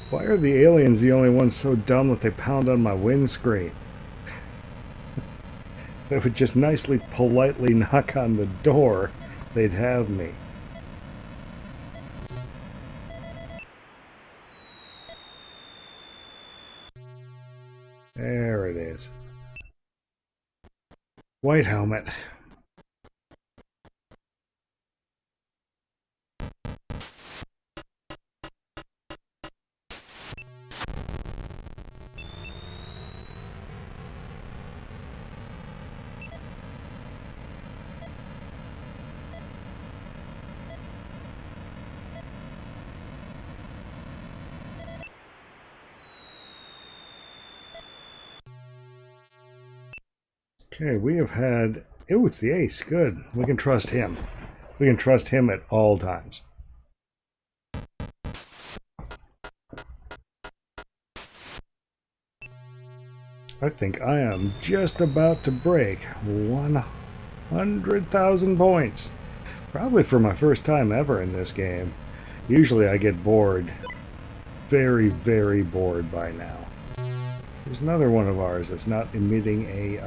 Why are the aliens the only ones so dumb that they pound on my windscreen? If they would just nicely, politely knock on the door, they'd have me. There it is. White helmet. Okay, we have had... Oh, it's the ace. Good. We can trust him. We can trust him at all times. I think I am just about to break 100,000 points. Probably for my first time ever in this game. Usually I get bored. Very, very bored by now. There's another one of ours that's not emitting a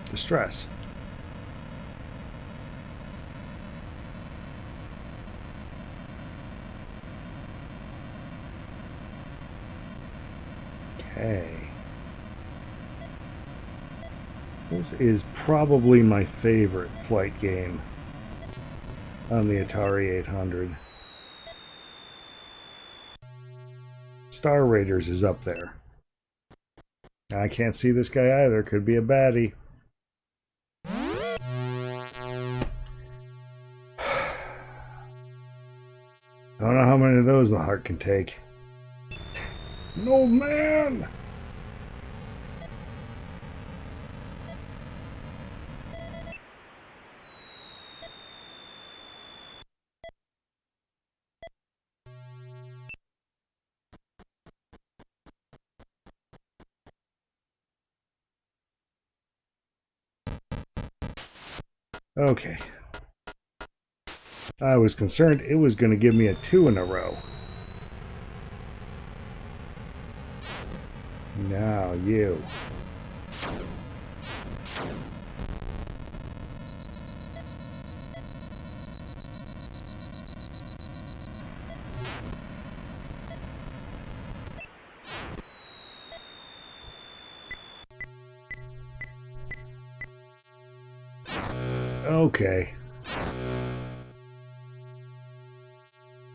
distress. Okay. This is probably my favorite flight game on the Atari 800. Star Raiders is up there. I can't see this guy either. Could be a baddie. Don't know how many of those my heart can take. An old man! Okay. I was concerned it was going to give me a 2 in a row. Now you. Okay.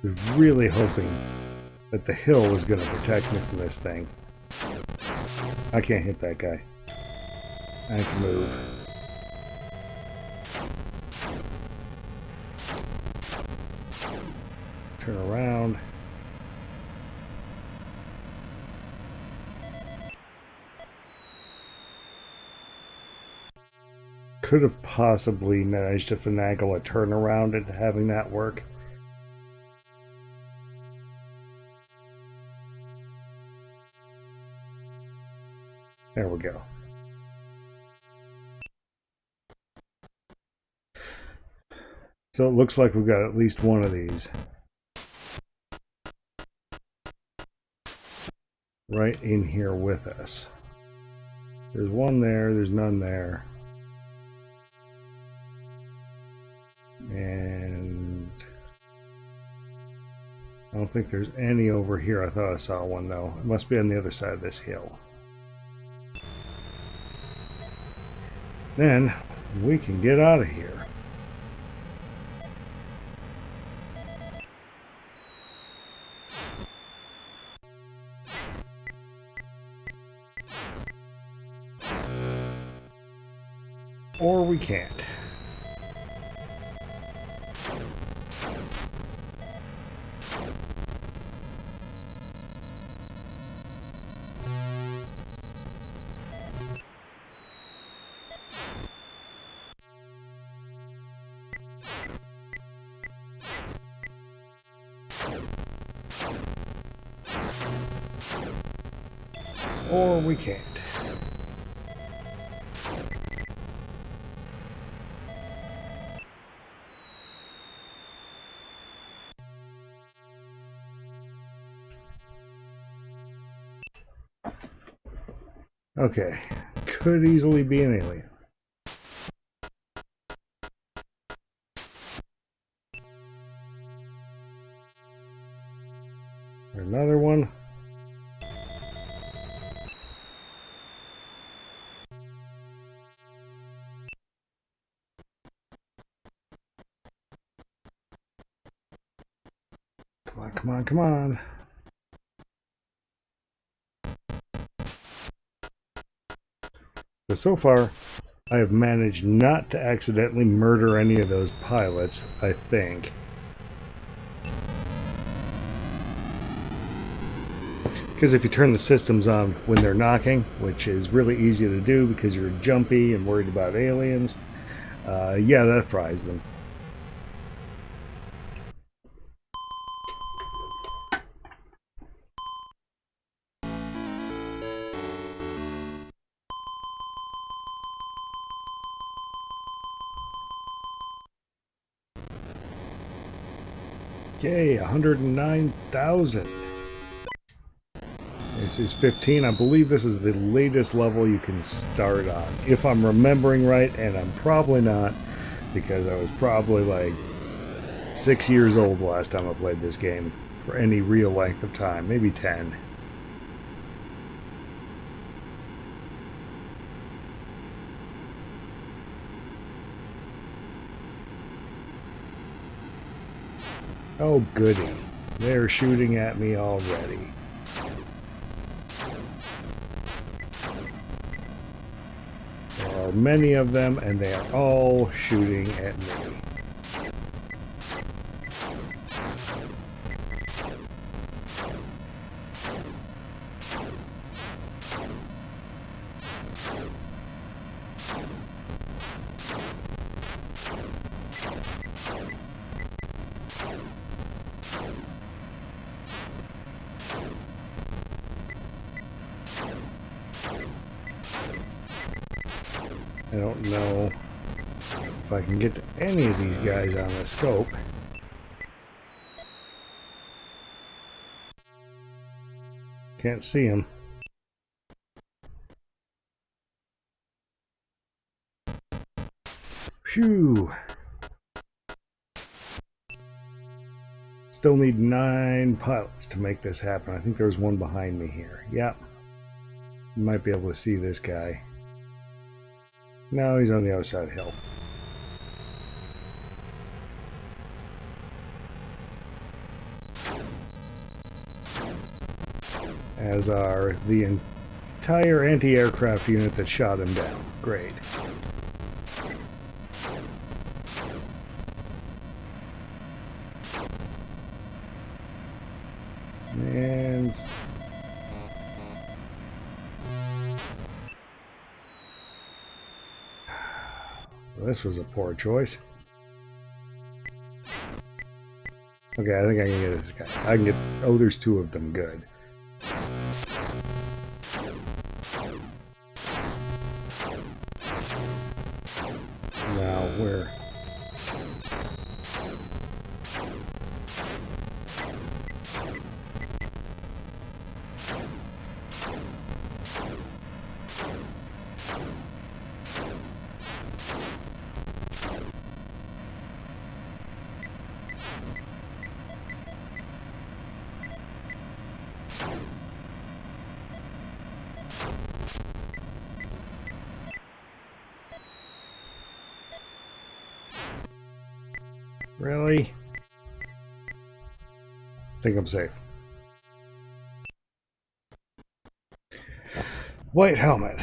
I was really hoping that the hill was going to protect me from this thing. I can't hit that guy. I have to move. Turn around. Could have possibly managed to finagle a turnaround into having that work. There we go. So it looks like we've got at least one of these. Right in here with us. There's one there, there's none there. And I don't think there's any over here. I thought I saw one though. It must be on the other side of this hill. Then we can get out of here. Or we can't. Or we can't. Okay, could easily be an alien. Another one. Come on, come on, come on. So far, I have managed not to accidentally murder any of those pilots, I think. Because if you turn the systems on when they're knocking, which is really easy to do because you're jumpy and worried about aliens, yeah, that fries them. Yay, 109,000. This is 15. I believe this is the latest level you can start on. If I'm remembering right, and I'm probably not, because I was probably like 6 years old the last time I played this game for any real length of time, maybe 10. Oh goody, they're shooting at me already. There are many of them and they are all shooting at me. I don't know if I can get to any of these guys on the scope. Can't see them. Phew. Still need 9 pilots to make this happen. I think there's one behind me here. Yep. You might be able to see this guy. No, he's on the other side of the hill. As are the entire anti-aircraft unit that shot him down. Great. And well, this was a poor choice. Okay, I think I can get this guy. I can get... Oh, there's 2 of them. Good. Now, where... Really? I think I'm safe. White helmet.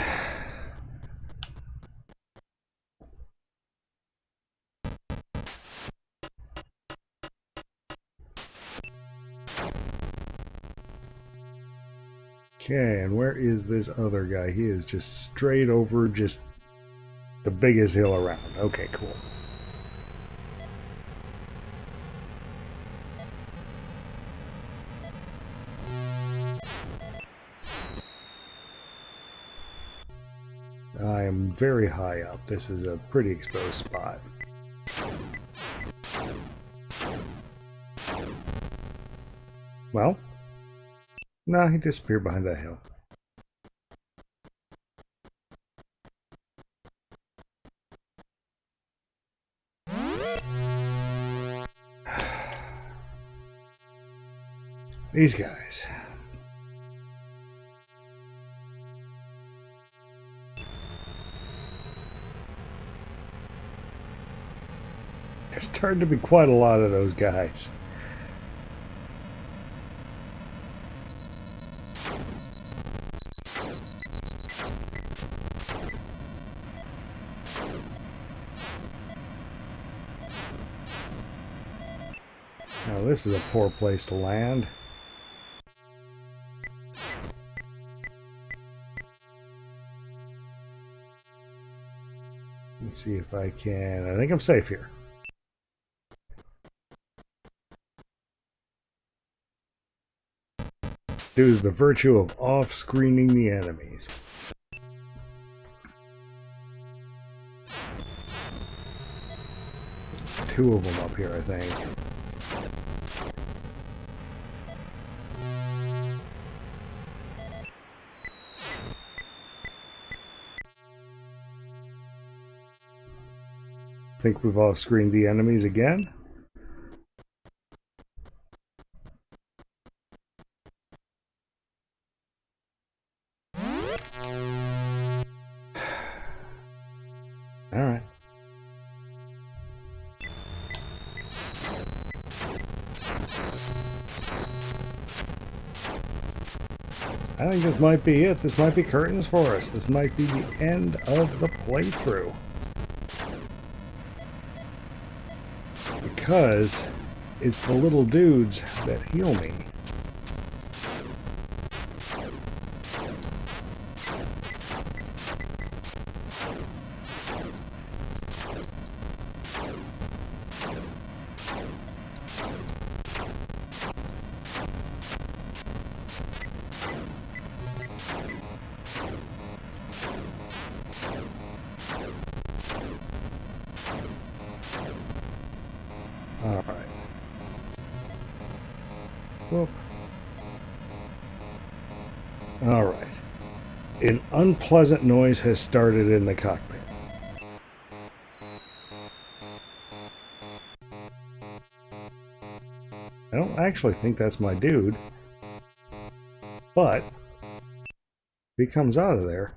Okay, and where is this other guy? He is just straight over just the biggest hill around. Okay, cool. I am very high up. This is a pretty exposed spot. Well, no, he disappeared behind that hill. These guys. There's starting to be quite a lot of those guys. Now this is a poor place to land. Let's see if I can... I think I'm safe here. Due to the virtue of off-screening the enemies. Two of them up here, I think. Think we've off-screened the enemies again. Alright. I think this might be it. This might be curtains for us. This might be the end of the playthrough. Because it's the little dudes that heal me. Alright. Whoop. Alright. An unpleasant noise has started in the cockpit. I don't actually think that's my dude. But if he comes out of there,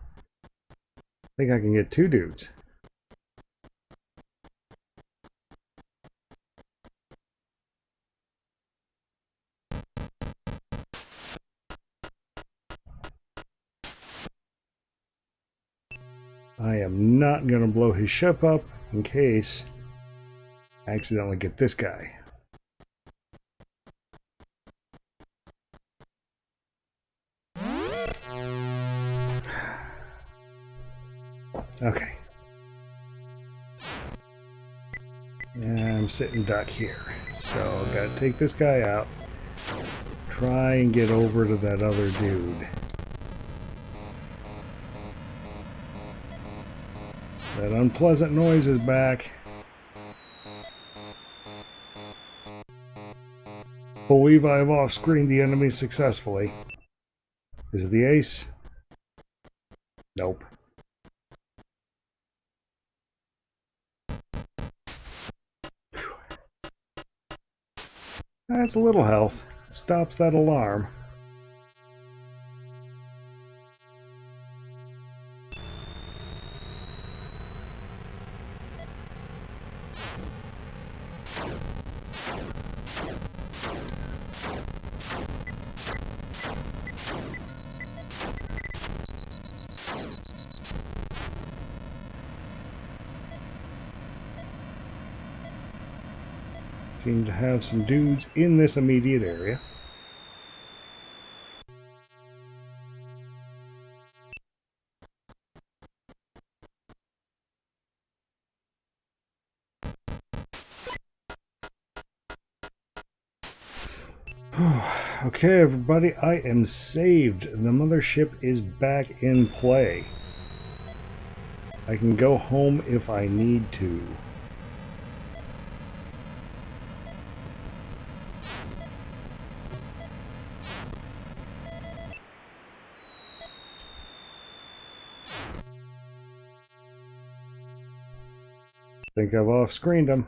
I think I can get two dudes. I am not going to blow his ship up in case I accidentally get this guy. Okay. And I'm sitting duck here. So I've got to take this guy out. Try and get over to that other dude. That unpleasant noise is back. Believe I have off-screened the enemy successfully. Is it the ace? Nope. That's a little health. It stops that alarm. Seem to have some dudes in this immediate area. Okay, everybody, I am saved. The mothership is back in play. I can go home if I need to. Think I've off-screened him.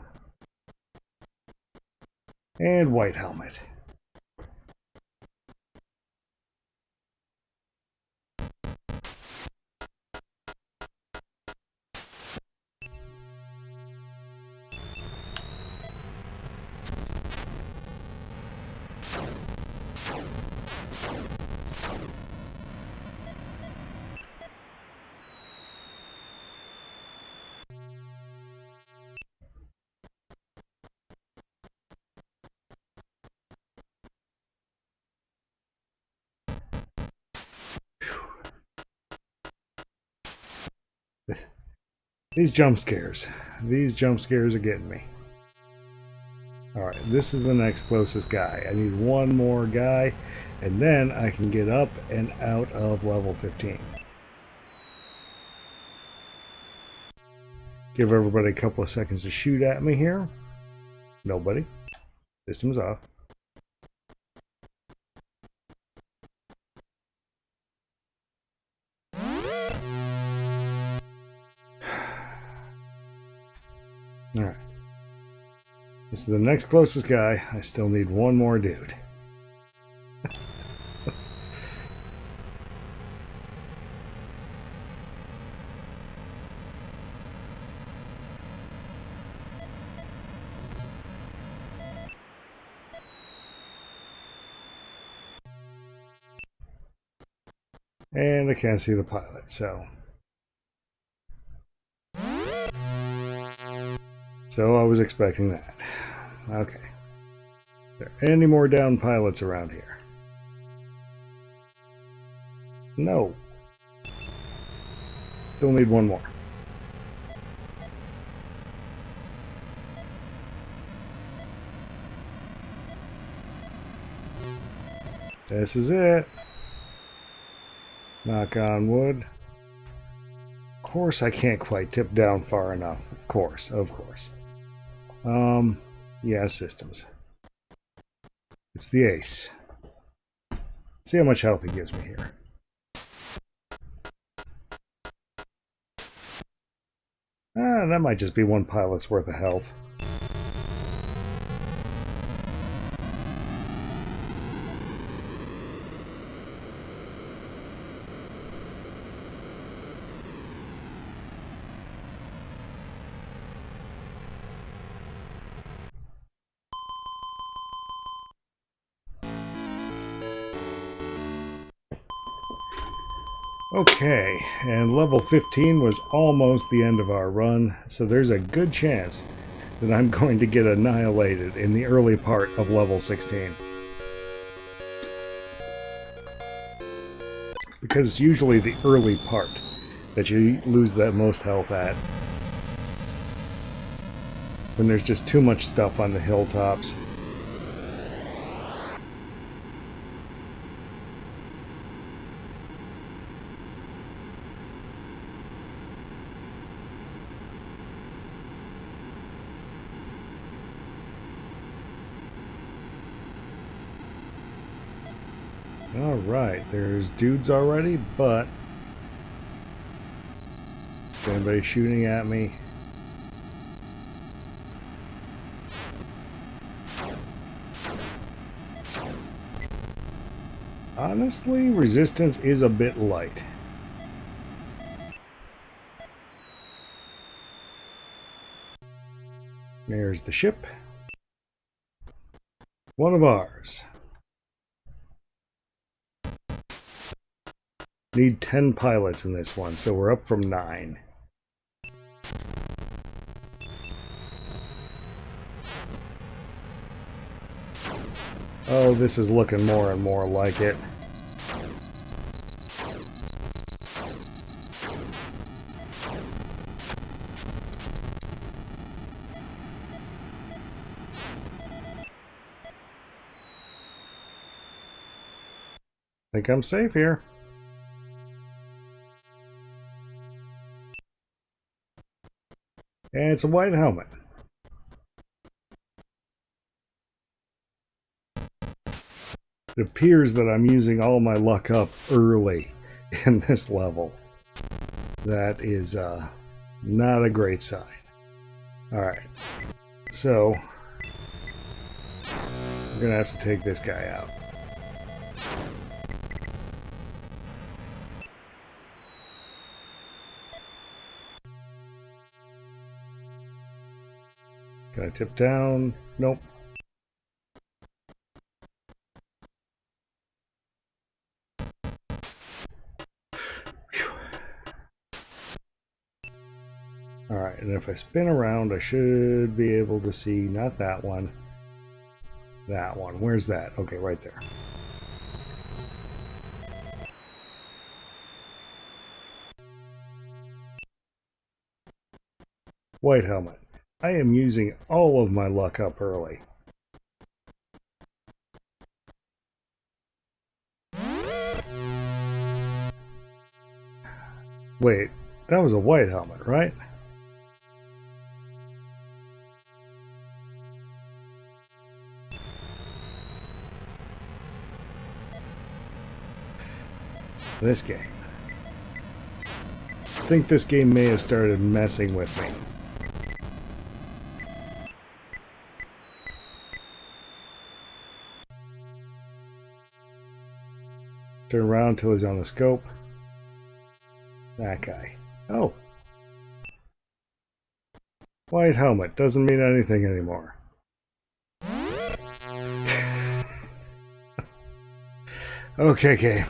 And white helmet. These jump scares are getting me. Alright, this is the next closest guy. I need one more guy, and then I can get up and out of level 15. Give everybody a couple of seconds to shoot at me here. Nobody. System's off. Alright. This is the next closest guy. I still need one more dude. And I can't see the pilot, so I was expecting that. Okay. Are there any more down pilots around here? No. Still need one more. This is it. Knock on wood. Of course I can't quite tip down far enough. Of course. Yeah, systems. It's the ace. See how much health he gives me here. That might just be one pilot's worth of health. Okay, and level 15 was almost the end of our run, so there's a good chance that I'm going to get annihilated in the early part of level 16. Because it's usually the early part that you lose the most health at. When there's just too much stuff on the hilltops. Alright, there's dudes already, but is anybody shooting at me? Honestly, resistance is a bit light. There's the ship. One of ours. Need 10 pilots in this one, so we're up from 9. Oh, this is looking more and more like it. Think I'm safe here. And it's a white helmet. It appears that I'm using all my luck up early in this level. That is not a great sign. Alright, so I'm gonna have to take this guy out. Can I tip down? Nope. Alright, and if I spin around, I should be able to see, not that one, that one. Where's that? Okay, right there. White helmet. I am using all of my luck up early. Wait, that was a white helmet, right? This game. I think this game may have started messing with me. Turn around until he's on the scope. That guy. Oh. White helmet. Doesn't mean anything anymore. Okay, game.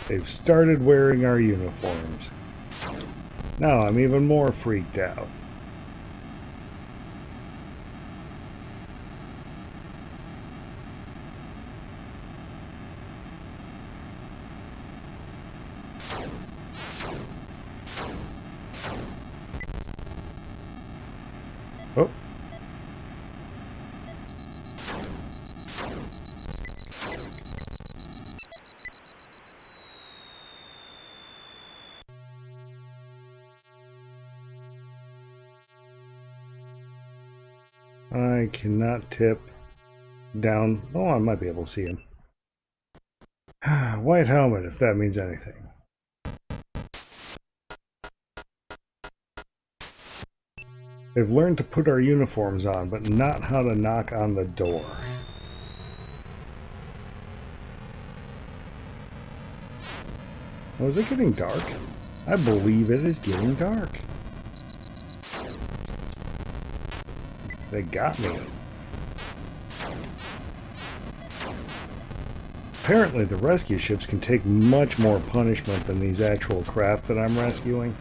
They've started wearing our uniforms. Now I'm even more freaked out. Oh. I cannot tip down. Oh, I might be able to see him. White helmet, if that means anything. They've learned to put our uniforms on, but not how to knock on the door. Oh, is it getting dark? I believe it is getting dark. They got me. Apparently the rescue ships can take much more punishment than these actual craft that I'm rescuing.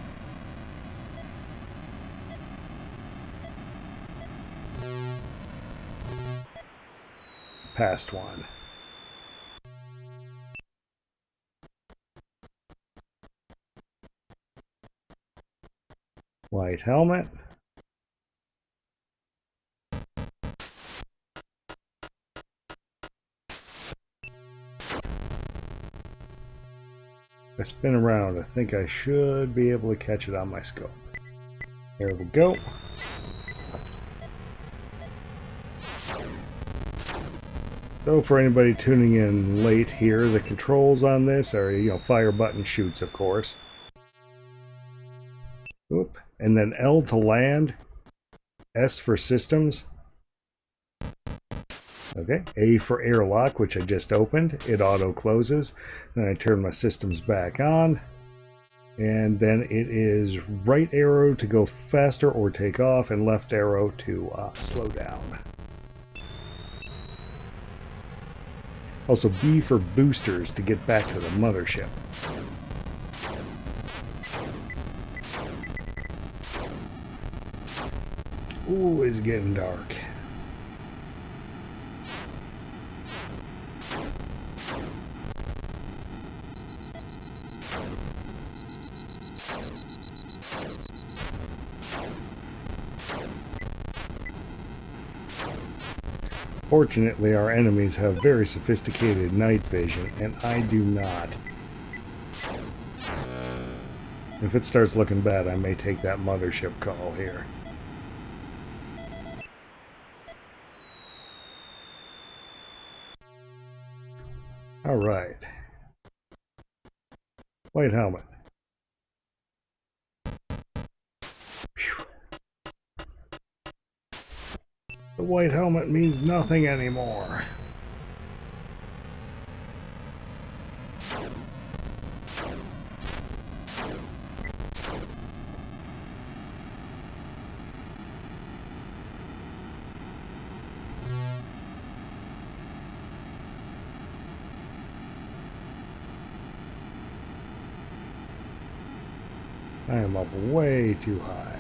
Past one. White helmet. If I spin around, I think I should be able to catch it on my scope. There we go. So for anybody tuning in late here, the controls on this are, fire button shoots, of course. Oop. And then L to land, S for systems. Okay, A for airlock, which I just opened. It auto closes. Then I turn my systems back on. And then it is right arrow to go faster or take off, and left arrow to slow down. Also B for boosters to get back to the mothership. Ooh, it's getting dark. Fortunately, our enemies have very sophisticated night vision, and I do not. If it starts looking bad, I may take that mothership call here. Alright. White helmet. Phew. The white helmet means nothing anymore. I am up way too high.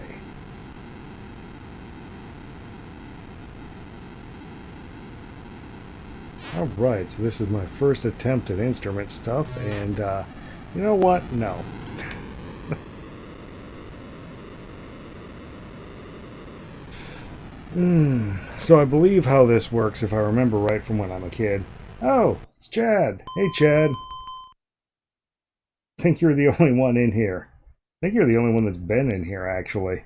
Alright, so this is my first attempt at instrument stuff, and you know what? No. So I believe how this works, if I remember right from when I'm a kid. Oh, it's Chad. Hey, Chad. I think you're the only one in here. I think you're the only one that's been in here, actually.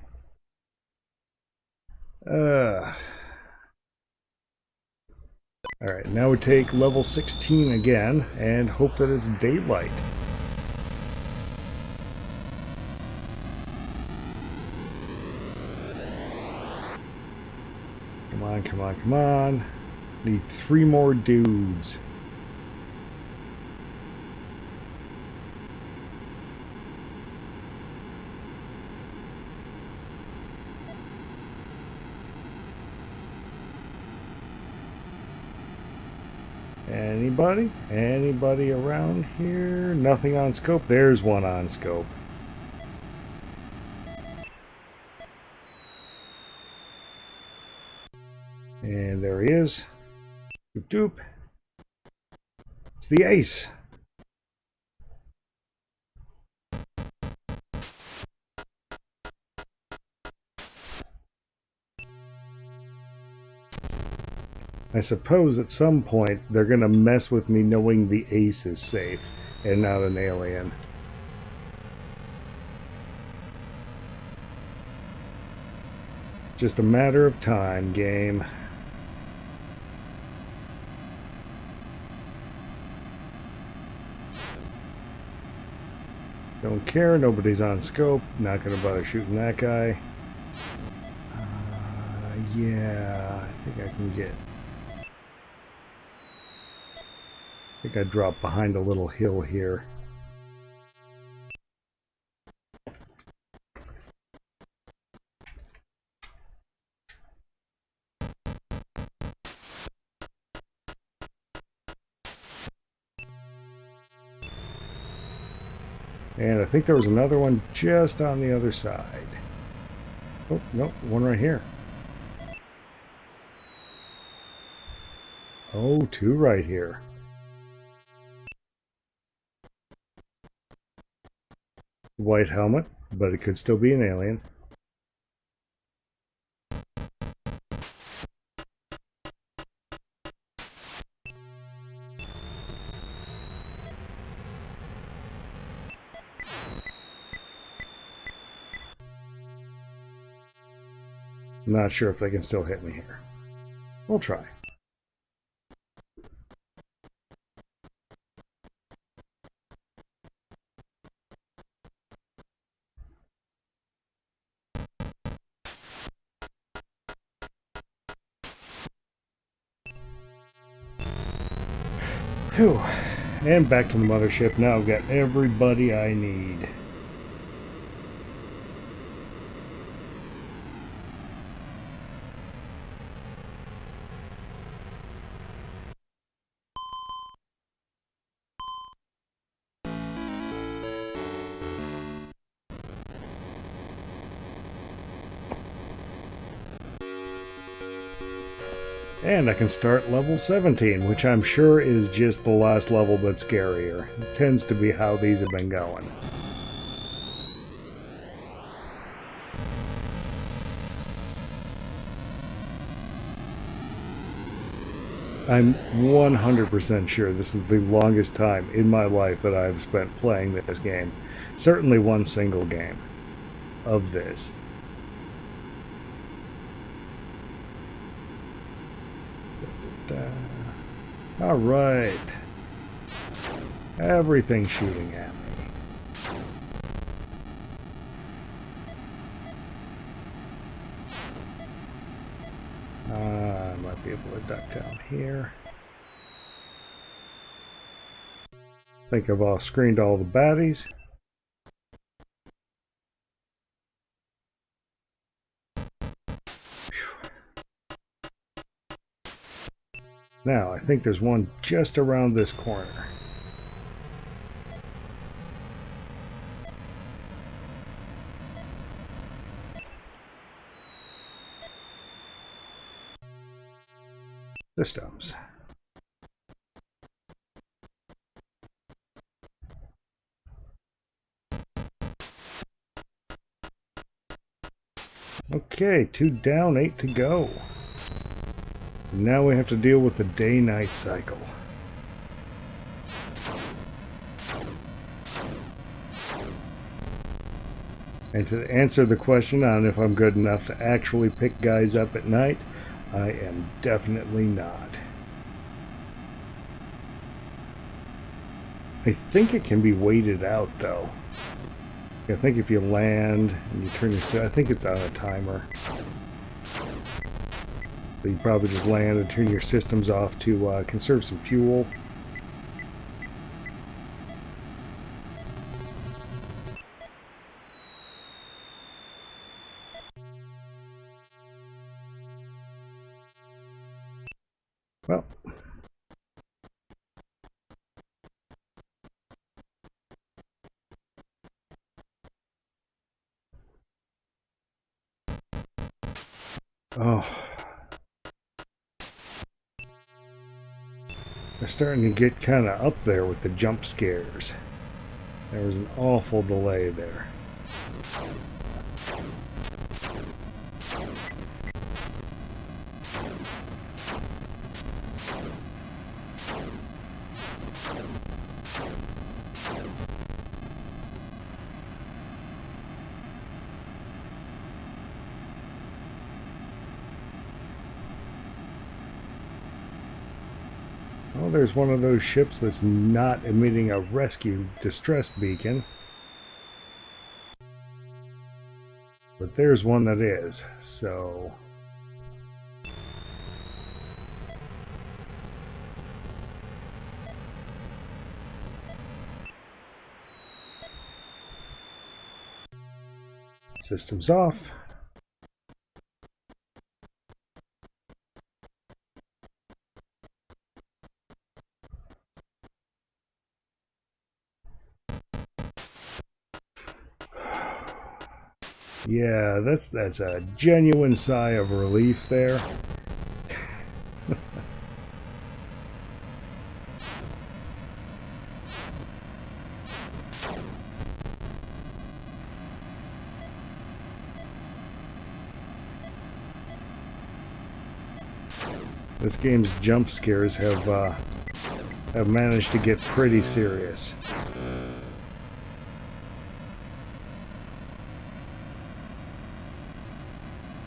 Alright, now we take level 16 again, and hope that it's daylight. Come on, come on, come on. Need 3 more dudes. Anybody? Anybody around here? Nothing on scope? There's one on scope. And there he is. Doop doop. It's the ace. I suppose at some point they're going to mess with me knowing the ace is safe and not an alien. Just a matter of time, game. Don't care, nobody's on scope. Not gonna bother shooting that guy. Yeah, I think I can get... I think I dropped behind a little hill here. And I think there was another one just on the other side. Oh, no, one right here. Oh, two right here. White helmet, but it could still be an alien. Not sure if they can still hit me here. We'll try. Whew. And back to the mothership. Now I've got everybody I need. And I can start level 17, which I'm sure is just the last level but scarier. It tends to be how these have been going. I'm 100% sure this is the longest time in my life that I've spent playing this game. Certainly one single game of this. All right. Everything's shooting at me. I might be able to duck down here. I think I've off-screened all the baddies. Now, I think there's one just around this corner. Systems. Okay, 2 down, 8 to go. Now we have to deal with the day-night cycle. And to answer the question on if I'm good enough to actually pick guys up at night, I am definitely not. I think it can be waited out, though. I think if you land and you turn your... I think it's on a timer. So you probably just land and turn your systems off to conserve some fuel. Well. Oh. They're starting to get kind of up there with the jump scares. There was an awful delay there. Well, there's one of those ships that's not emitting a rescue distress beacon. But there's one that is, so... Systems off. Yeah, that's a genuine sigh of relief there. This game's jump scares have managed to get pretty serious.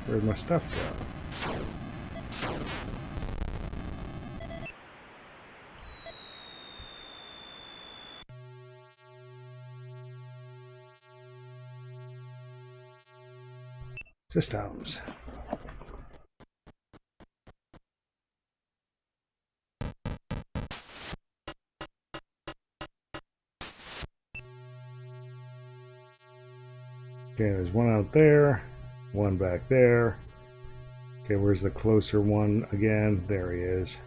Where'd my stuff go? Systems. Okay, there's one out there, one back there. Okay, where's the closer one again? There he is.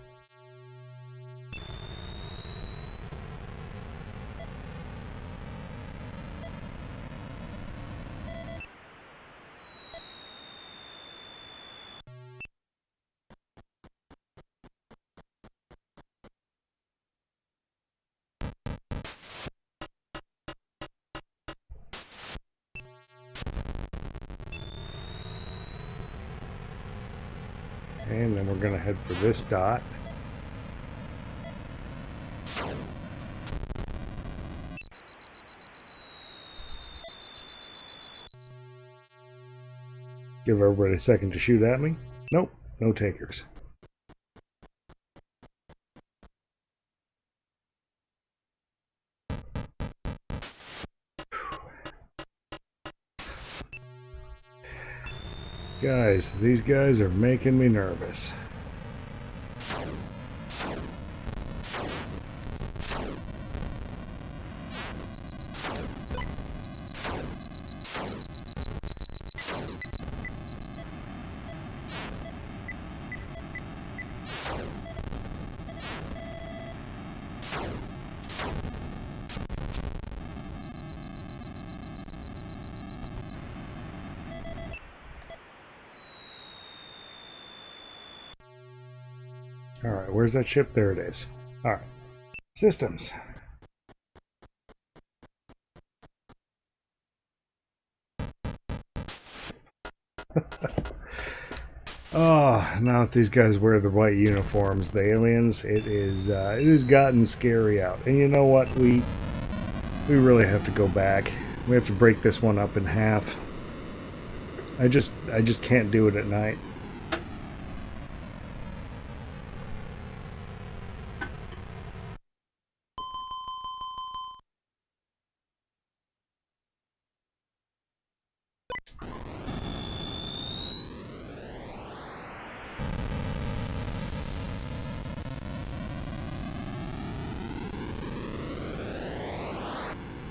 And then we're going to head for this dot. Give everybody a second to shoot at me. Nope, no takers. Guys, these guys are making me nervous. Alright, where's that ship? There it is. Alright. Systems. Oh, now that these guys wear the white uniforms, the aliens, it has gotten scary out. And you know what? We really have to go back. We have to break this one up in half. I just can't do it at night.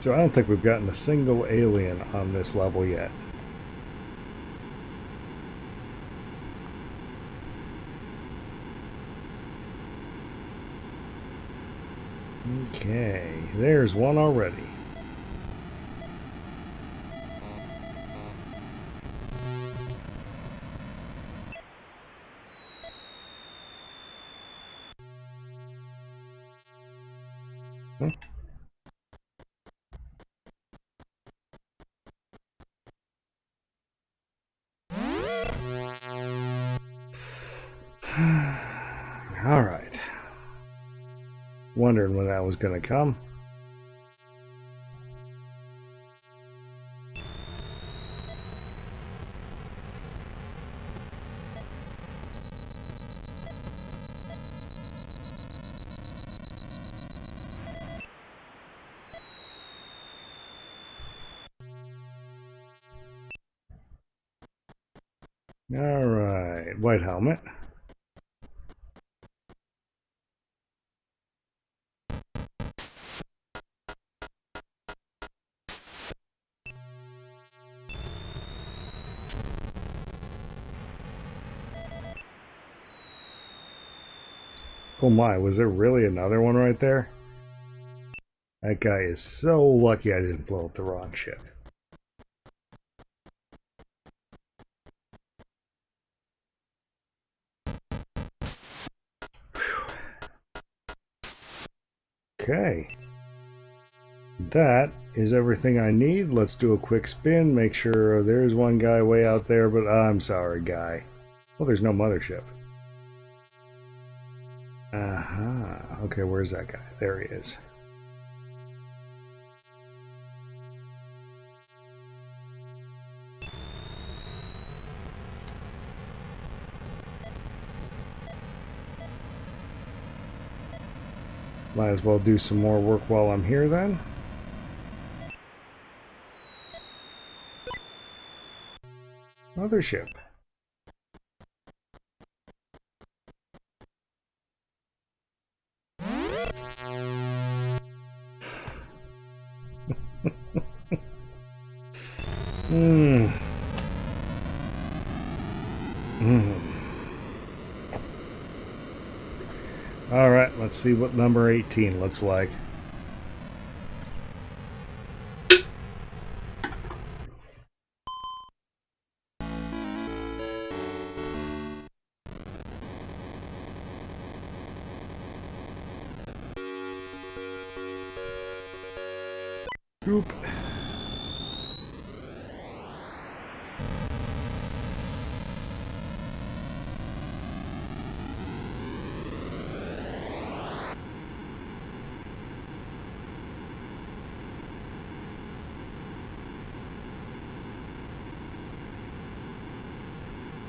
So I don't think we've gotten a single alien on this level yet. Okay, there's one already. Huh? All right. Wondering when that was going to come. Alright, white helmet. Oh my, was there really another one right there? That guy is so lucky I didn't blow up the wrong ship. Okay. That is everything I need. Let's do a quick spin, make sure there's one guy way out there, but I'm sorry, guy. Oh, there's no mothership. Aha. Okay, where's that guy? There he is. Might as well do some more work while I'm here then. Mothership. Alright, let's see what number 18 looks like. Oop.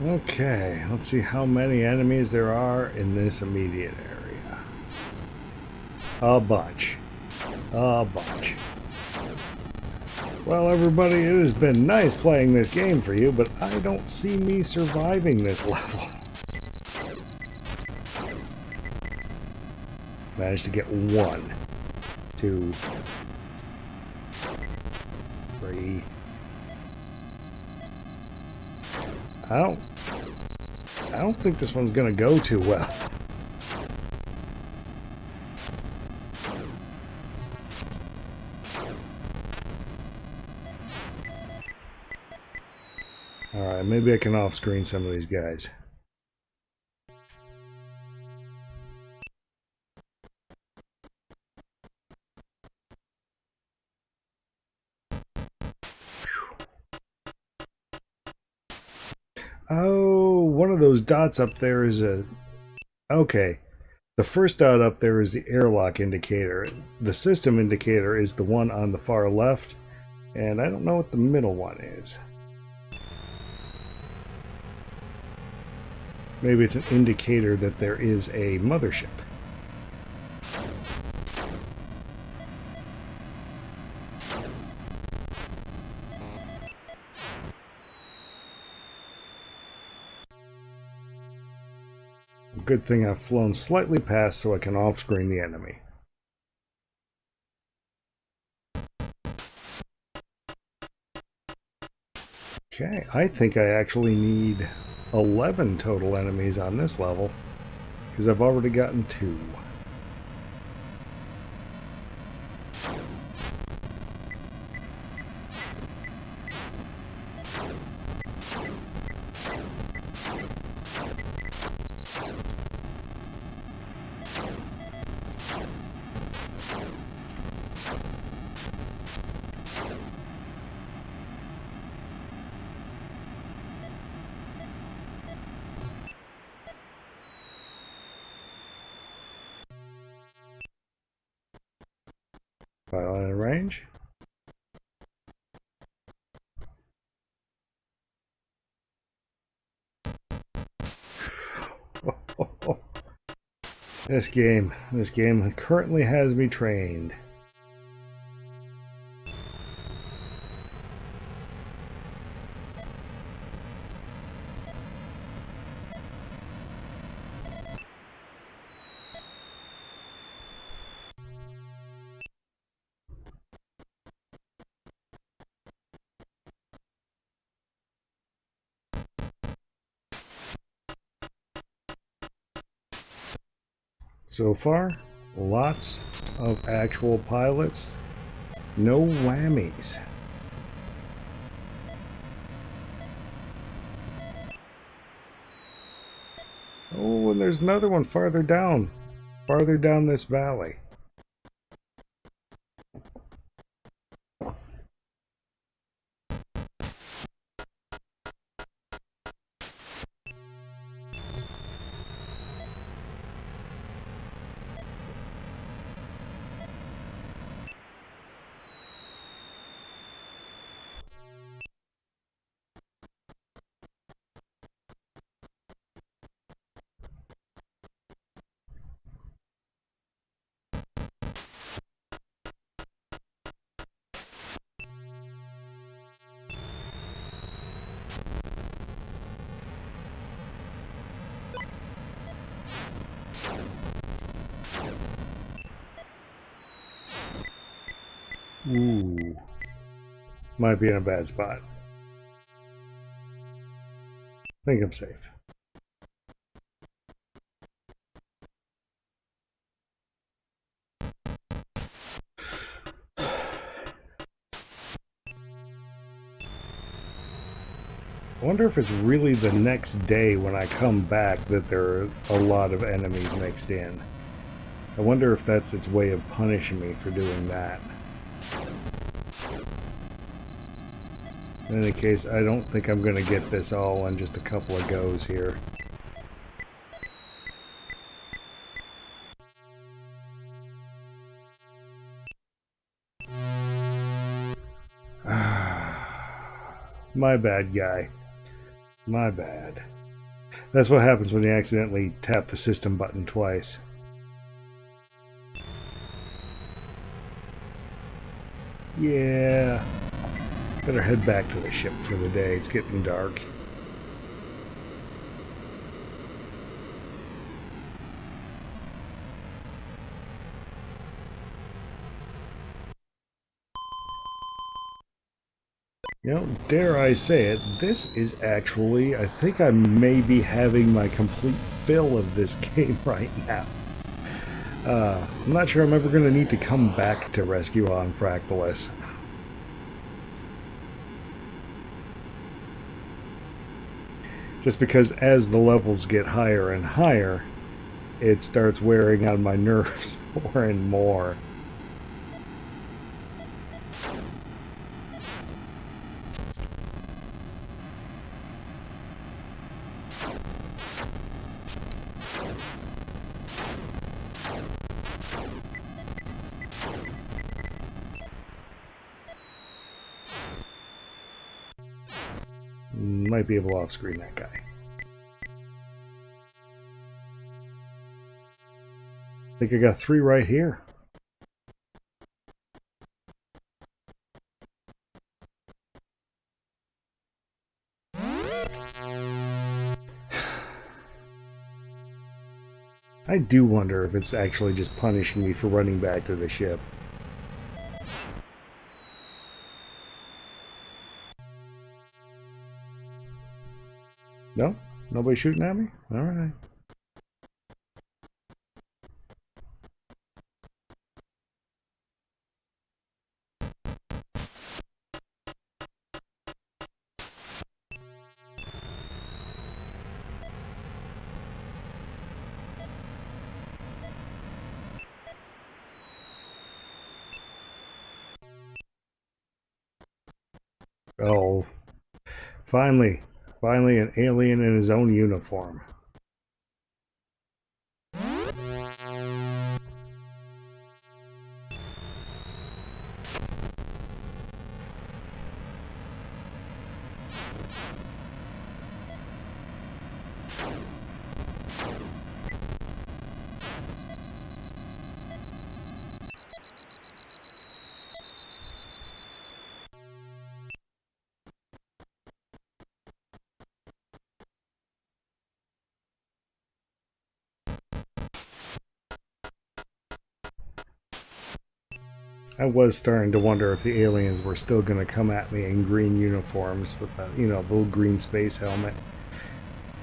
Okay, let's see how many enemies there are in this immediate area. A bunch. A bunch. Well, everybody, it has been nice playing this game for you, but I don't see me surviving this level. Managed to get 1, 2, 3. I don't think this one's gonna go too well. Alright, maybe I can off-screen some of these guys. Oh, one of those dots up there is a... Okay. The first dot up there is the airlock indicator. The system indicator is the one on the far left. And I don't know what the middle one is. Maybe it's an indicator that there is a mothership. Good thing I've flown slightly past so I can off-screen the enemy. Okay, I think I actually need 11 total enemies on this level, because I've already gotten 2. File in range. This game currently has me trained. So far, lots of actual pilots, no whammies. Oh, and there's another one farther down this valley. Ooh. Might be in a bad spot. I think I'm safe. I wonder if it's really the next day when I come back that there are a lot of enemies mixed in. I wonder if that's its way of punishing me for doing that. In any case, I don't think I'm going to get this all in just a couple of goes here. My bad, guy. My bad. That's what happens when you accidentally tap the system button twice. Yeah. Better head back to the ship for the day. It's getting dark. You know, dare I say it, this is actually, I think I may be having my complete fill of this game right now. I'm not sure I'm ever going to need to come back to Rescue on Fractalus. Just because as the levels get higher and higher, it starts wearing on my nerves more and more. Might be able to off-screen that guy. I think I got 3 right here. I do wonder if it's actually just punishing me for running back to the ship. No? Nobody shooting at me? Alright. Oh. Finally an alien in his own uniform. I was starting to wonder if the aliens were still going to come at me in green uniforms with the, you know, the little green space helmet.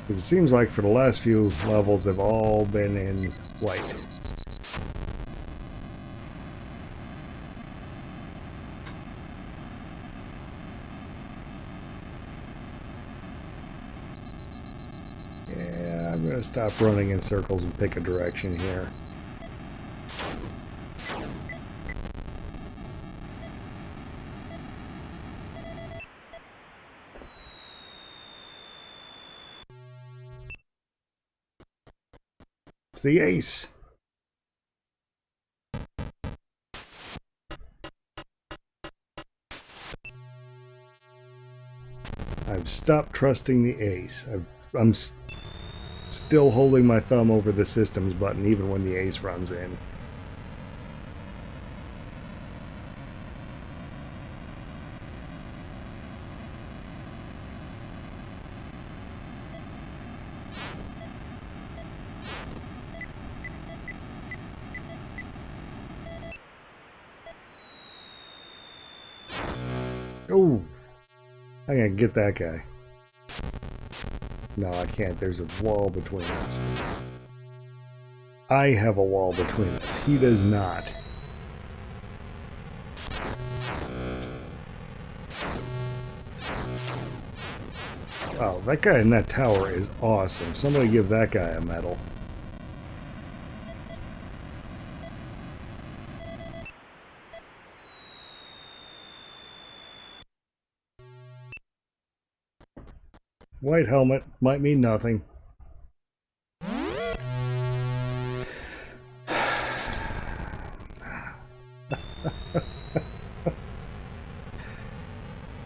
Because it seems like for the last few levels they've all been in white. Yeah, I'm going to stop running in circles and pick a direction here. It's the ace. I've stopped trusting the ace. I'm still holding my thumb over the systems button even when the ace runs in. Oh, I gotta get that guy. No, I can't. There's a wall between us. I have a wall between us. He does not. Oh, that guy in that tower is awesome. Somebody give that guy a medal. White helmet might mean nothing.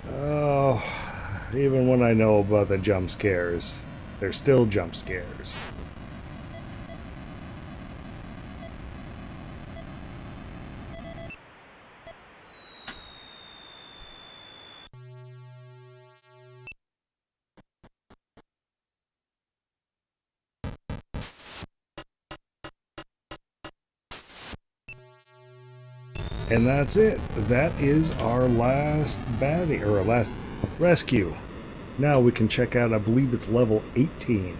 Oh, even when I know about the jump scares, they're still jump scares. And that's it. That is our last baddie, or our last rescue. Now we can check out, I believe it's level 18.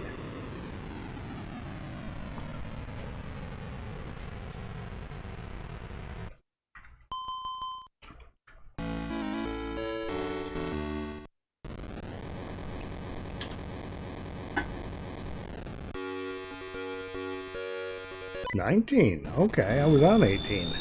$19. Okay, I was on 18.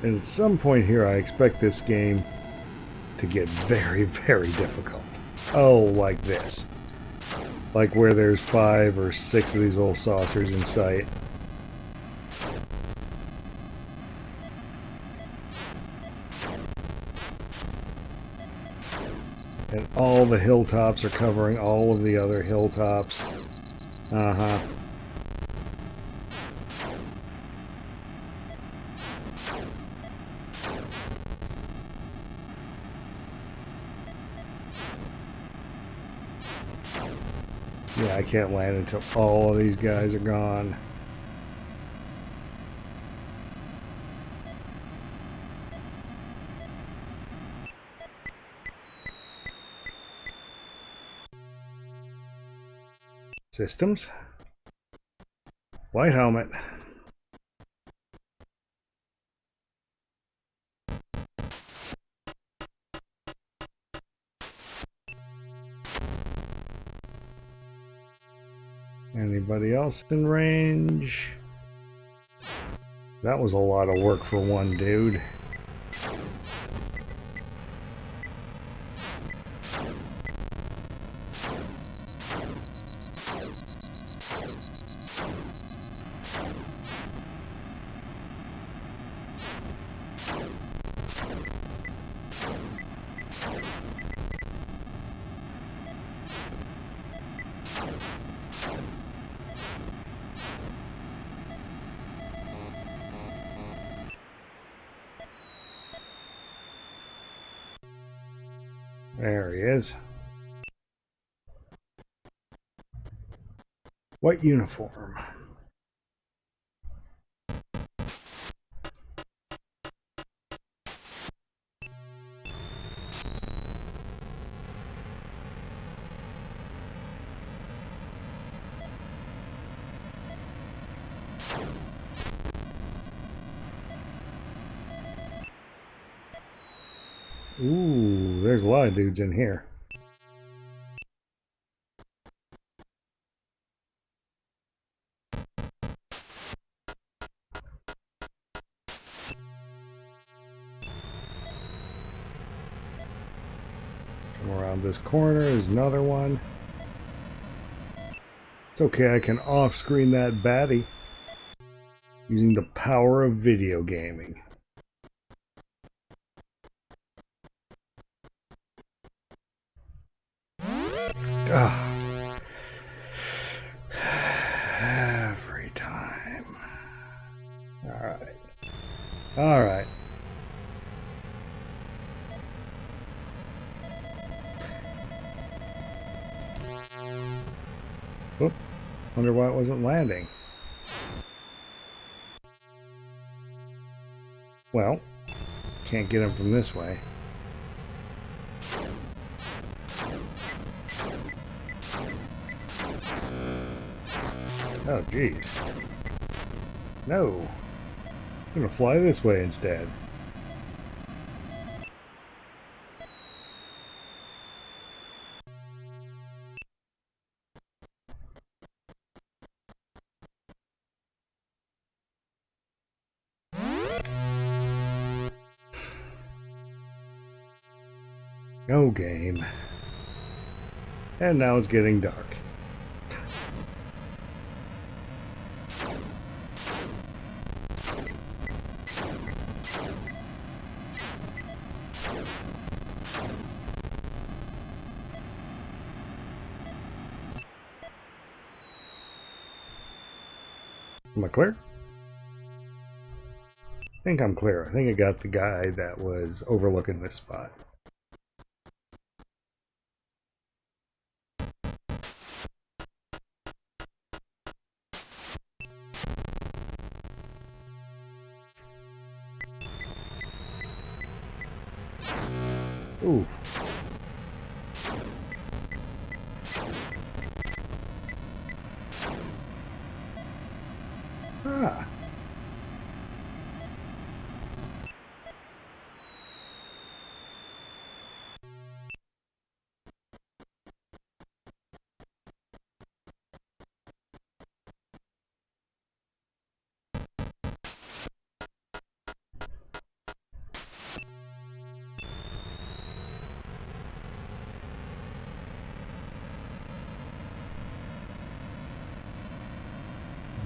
And at some point here, I expect this game to get very, very difficult. Oh, like this. Like where there's 5 or 6 of these little saucers in sight. And all the hilltops are covering all of the other hilltops. Uh-huh. Yeah, I can't land until all of these guys are gone. Systems. White helmet. Anybody else in range? That was a lot of work for one dude. There he is. White uniform. Ooh, there's a lot of dudes in here. Come around this corner, there's another one. It's okay, I can off-screen that baddie using the power of video gaming. Ah. Every time. Alright. Alright. Oop. Wonder why it wasn't landing. Well, can't get him from this way. Oh, jeez. No. I'm gonna fly this way instead. No game. And now it's getting dark. Am I clear? I think I'm clear. I think I got the guy that was overlooking this spot. Ooh. Ah.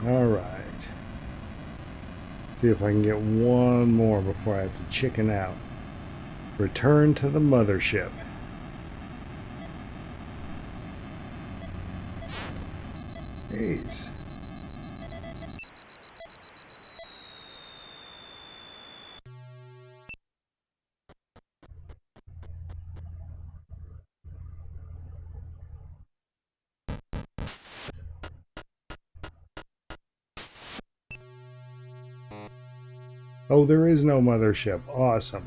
All right. See if I can get one more before I have to chicken out. Return to the mothership. Jeez. Oh, there is no mothership. Awesome.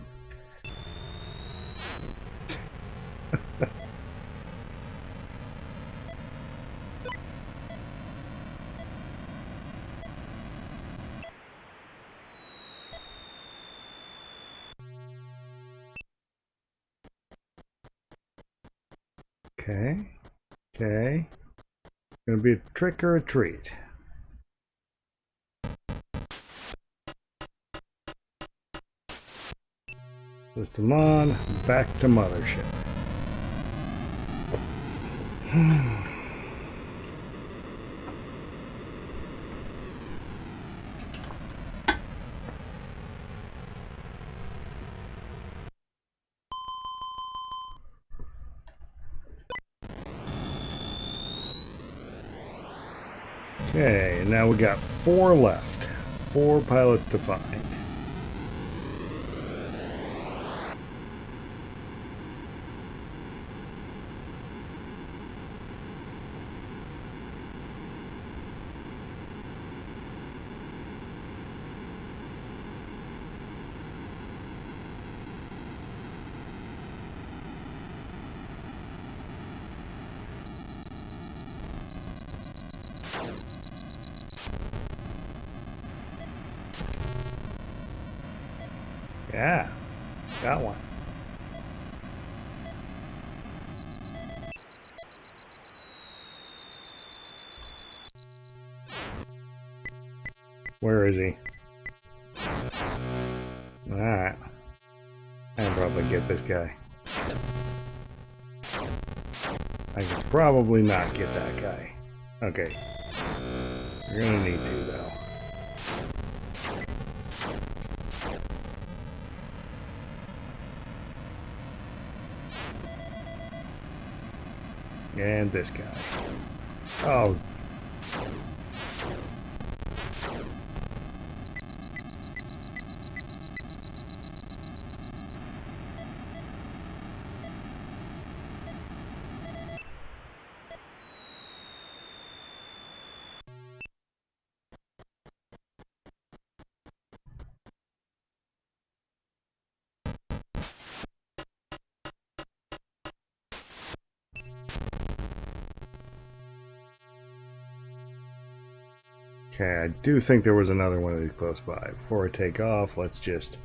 Okay. Okay. Gonna be a trick or a treat. System on, back to mothership. Okay, now we got 4 left. 4 pilots to find. Yeah, got one. Where is he? Alright. I can probably get this guy. I can probably not get that guy. Okay. We're gonna need to, though. And this guy. Oh. Okay, I do think there was another one of these close by. Before I take off, let's just...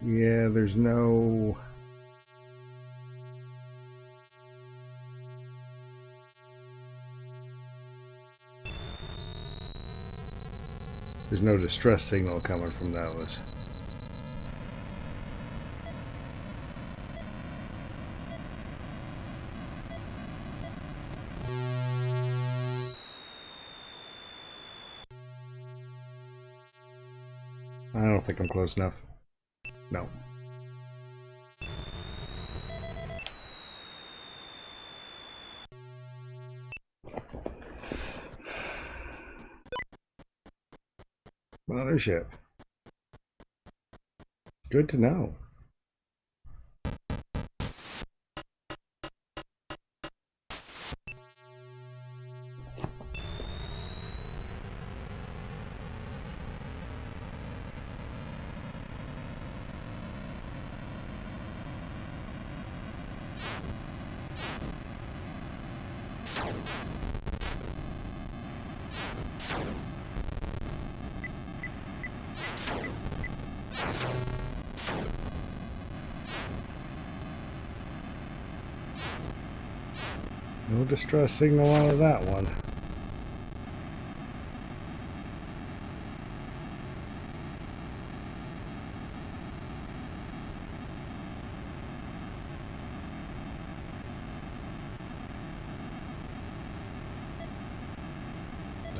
Yeah, there's no... There's no distress signal coming from those. I don't think I'm close enough. No. Mothership. Good to know. No distress signal out of that one.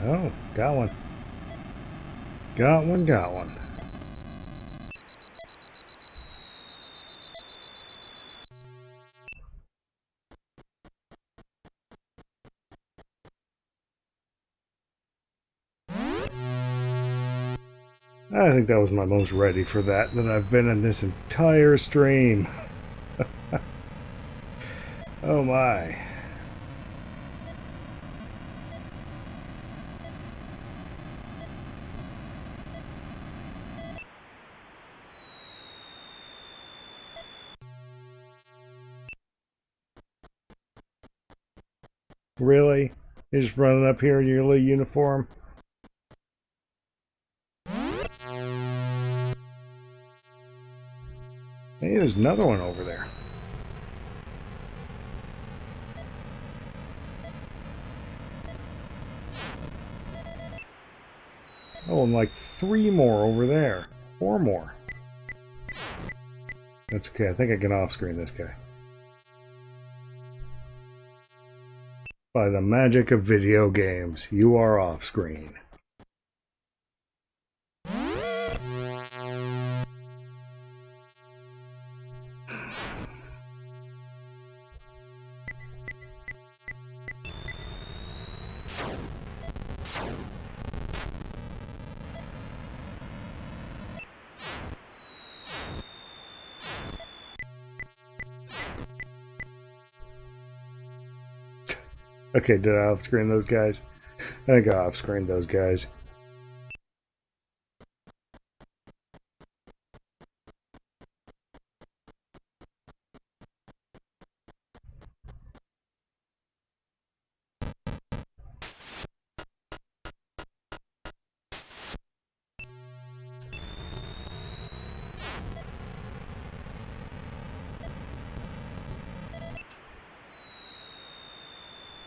Oh, got one. Got one, got one. I think that was my most ready for that I've been in this entire stream. Oh my. Really? You're just running up here in your little uniform? Hey, there's another one over there. Oh, and like 3 more over there. 4 more. That's okay. I think I can off-screen this guy. By the magic of video games, you are off-screen. Okay, did I off-screen those guys? I think I off-screened those guys.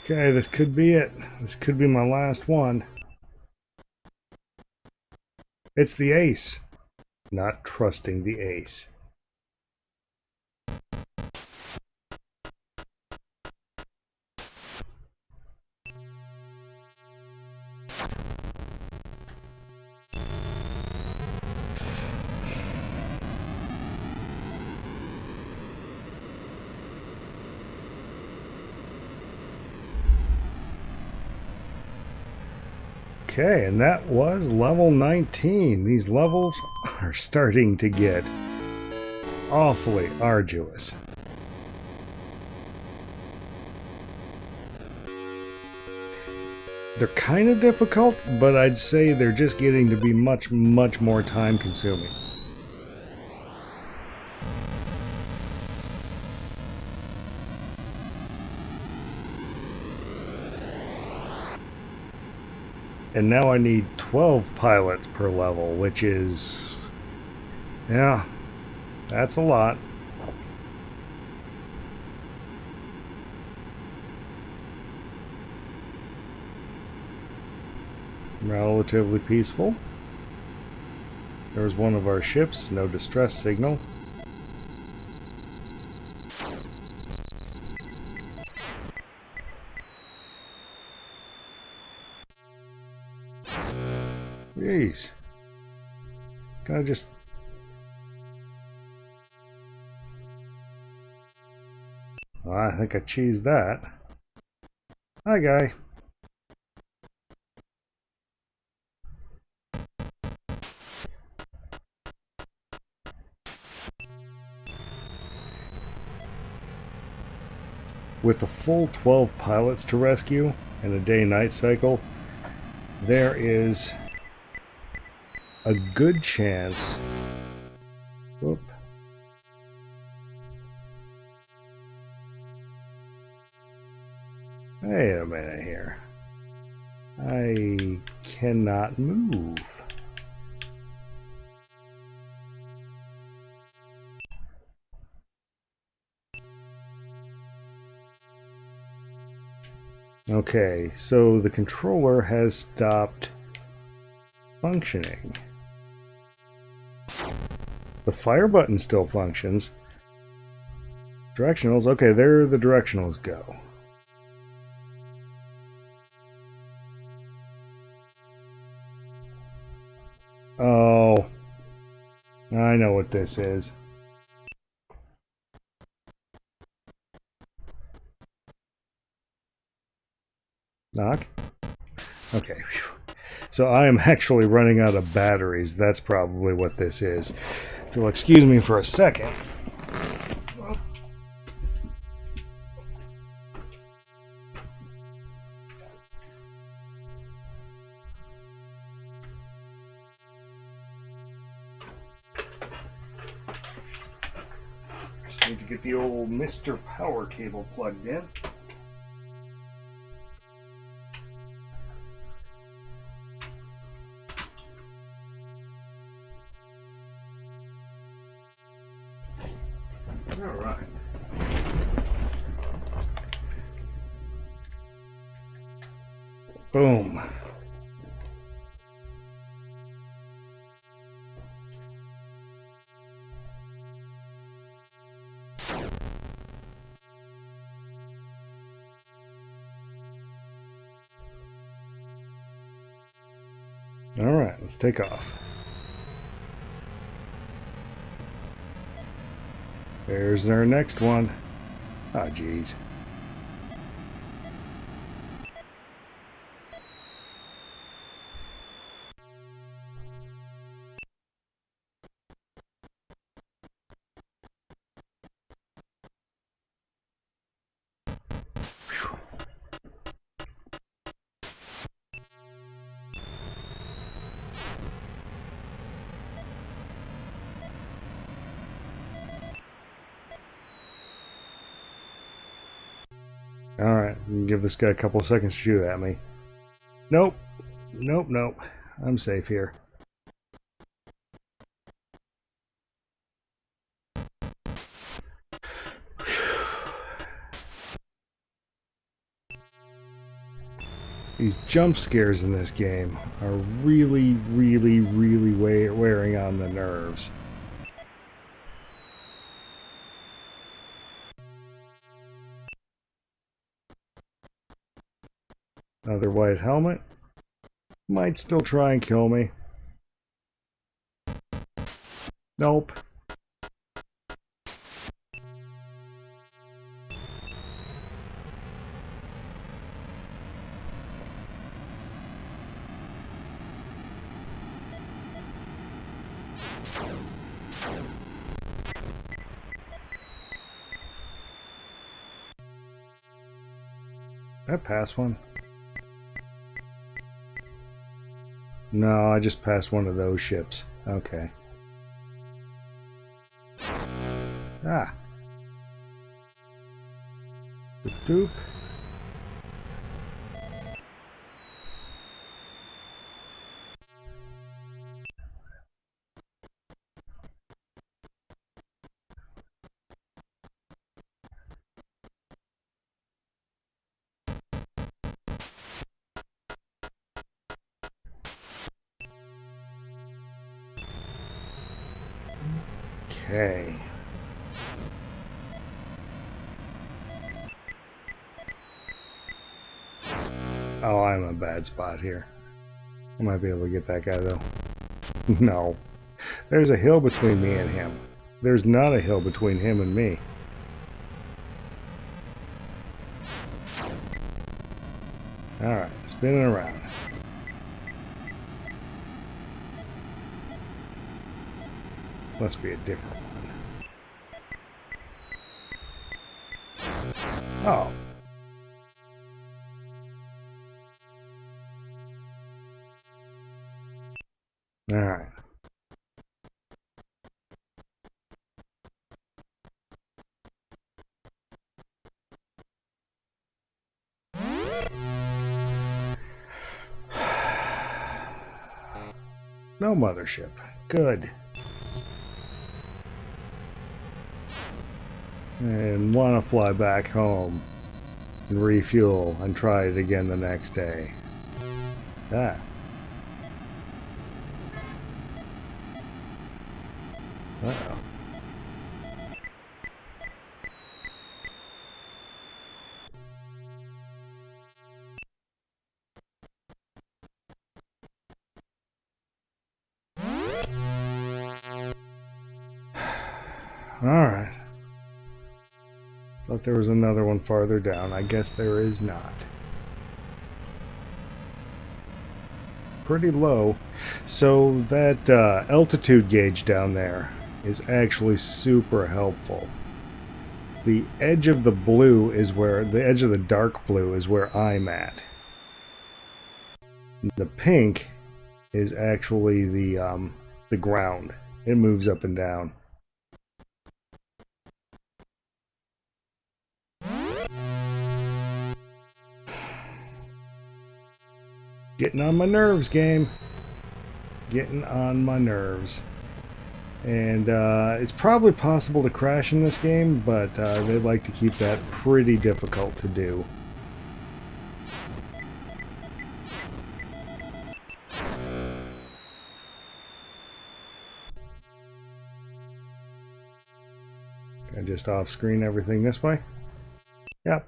Okay, this could be it. This could be my last one. It's the ace. Not trusting the ace. Okay, and that was level 19. These levels are starting to get awfully arduous. They're kind of difficult, but I'd say they're just getting to be much, much more time consuming. And now I need 12 pilots per level, which is... yeah, that's a lot. Relatively peaceful. There's one of our ships, no distress signal. Jeez. Can I just... well, I think I cheesed that. Hi, guy. With a full 12 pilots to rescue and a day-night cycle, there is a good chance... whoop. Wait a minute here. I cannot move. Okay, so the controller has stopped functioning. The fire button still functions. Directionals, okay, there the directionals go. Oh, I know what this is. Knock. Okay. So I am actually running out of batteries. That's probably what this is. If you'll excuse me for a second. Just need to get the old MiSTer power cable plugged in. Alright. Boom. Alright, let's take off. There's our next one. Ah, geez. Alright, give this guy a couple of seconds to shoot at me. Nope. Nope, nope. I'm safe here. These jump scares in this game are really, really, really wearing on the nerves. Another white helmet. Might still try and kill me. Nope. Did I pass one? No, I just passed one of those ships. Okay. Ah. Doop doop. Okay. Oh, I'm in a bad spot here. I might be able to get that guy, though. No. There's a hill between me and him. There's not a hill between him and me. Alright, spinning around. Must be a different one. Oh. Alright. No mothership. Good. And want to fly back home and refuel and try it again the next day. Ah. Uh-oh. Alright. Thought there was another one farther down. I guess there is not. Pretty low. So that altitude gauge down there is actually super helpful. The edge of the blue is where, the edge of the dark blue is where I'm at. The pink is actually the ground. It moves up and down. Getting on my nerves, game. Getting on my nerves. And it's probably possible to crash in this game, but they like to keep that pretty difficult to do. Can I just off-screen everything this way? Yep.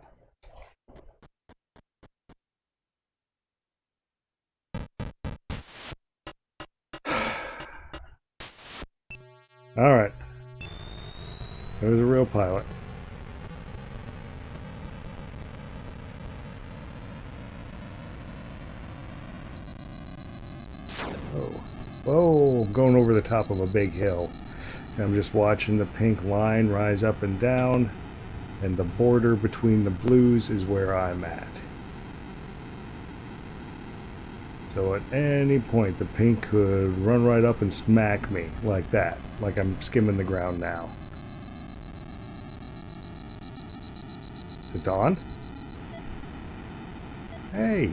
Alright. There's a real pilot. Oh. Whoa, going over the top of a big hill. I'm just watching the pink line rise up and down, and the border between the blues is where I'm at. So at any point, the pink could run right up and smack me like that, like I'm skimming the ground now. Is it dawn? Hey!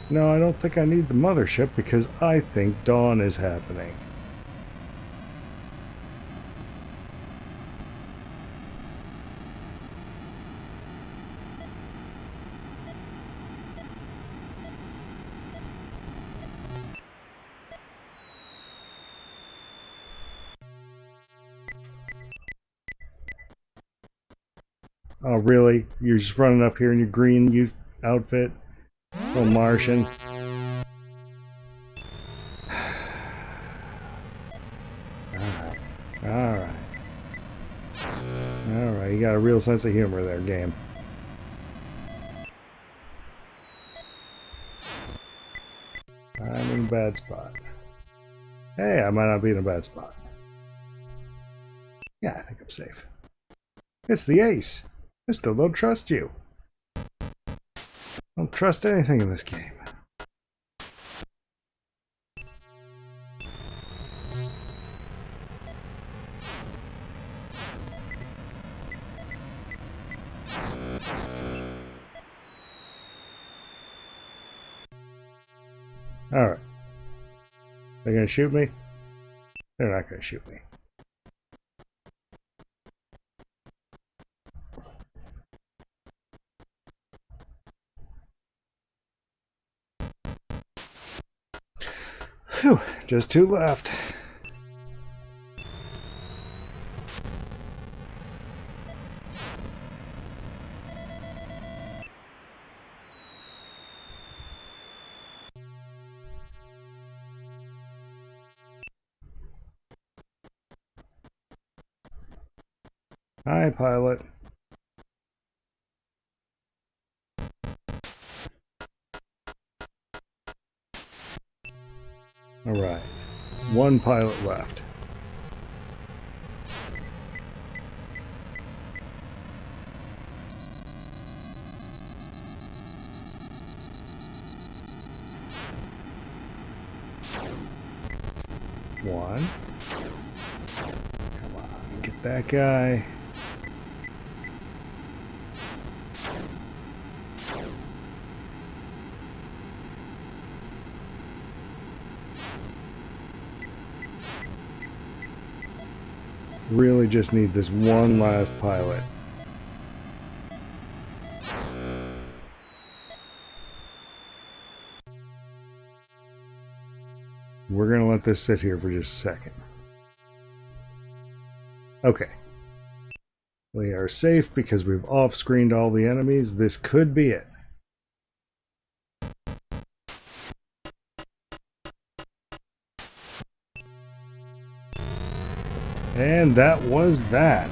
No, I don't think I need the mothership because I think dawn is happening. Oh, really? You're just running up here in your green outfit? Little Martian. Alright. Alright, you got a real sense of humor there, game. I'm in a bad spot. Hey, I might not be in a bad spot. Yeah, I think I'm safe. It's the ace. I still don't trust you. Don't trust anything in this game. Alright. They're gonna shoot me? They're not gonna shoot me. Whew, just two left. Hi, pilot. Alright. One pilot left. One. Come on, get that guy. Really just need this one last pilot. We're going to let this sit here for just a second. Okay. We are safe because we've off-screened all the enemies. This could be it. And that was that.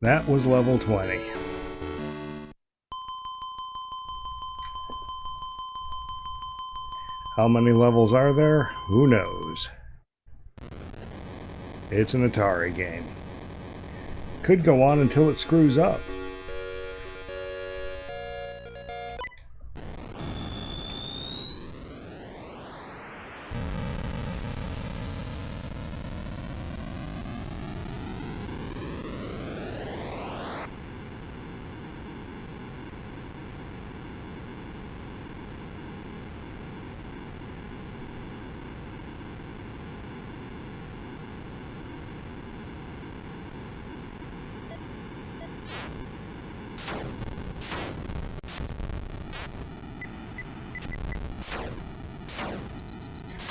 That was level 20. How many levels are there? Who knows? It's an Atari game. Could go on until it screws up.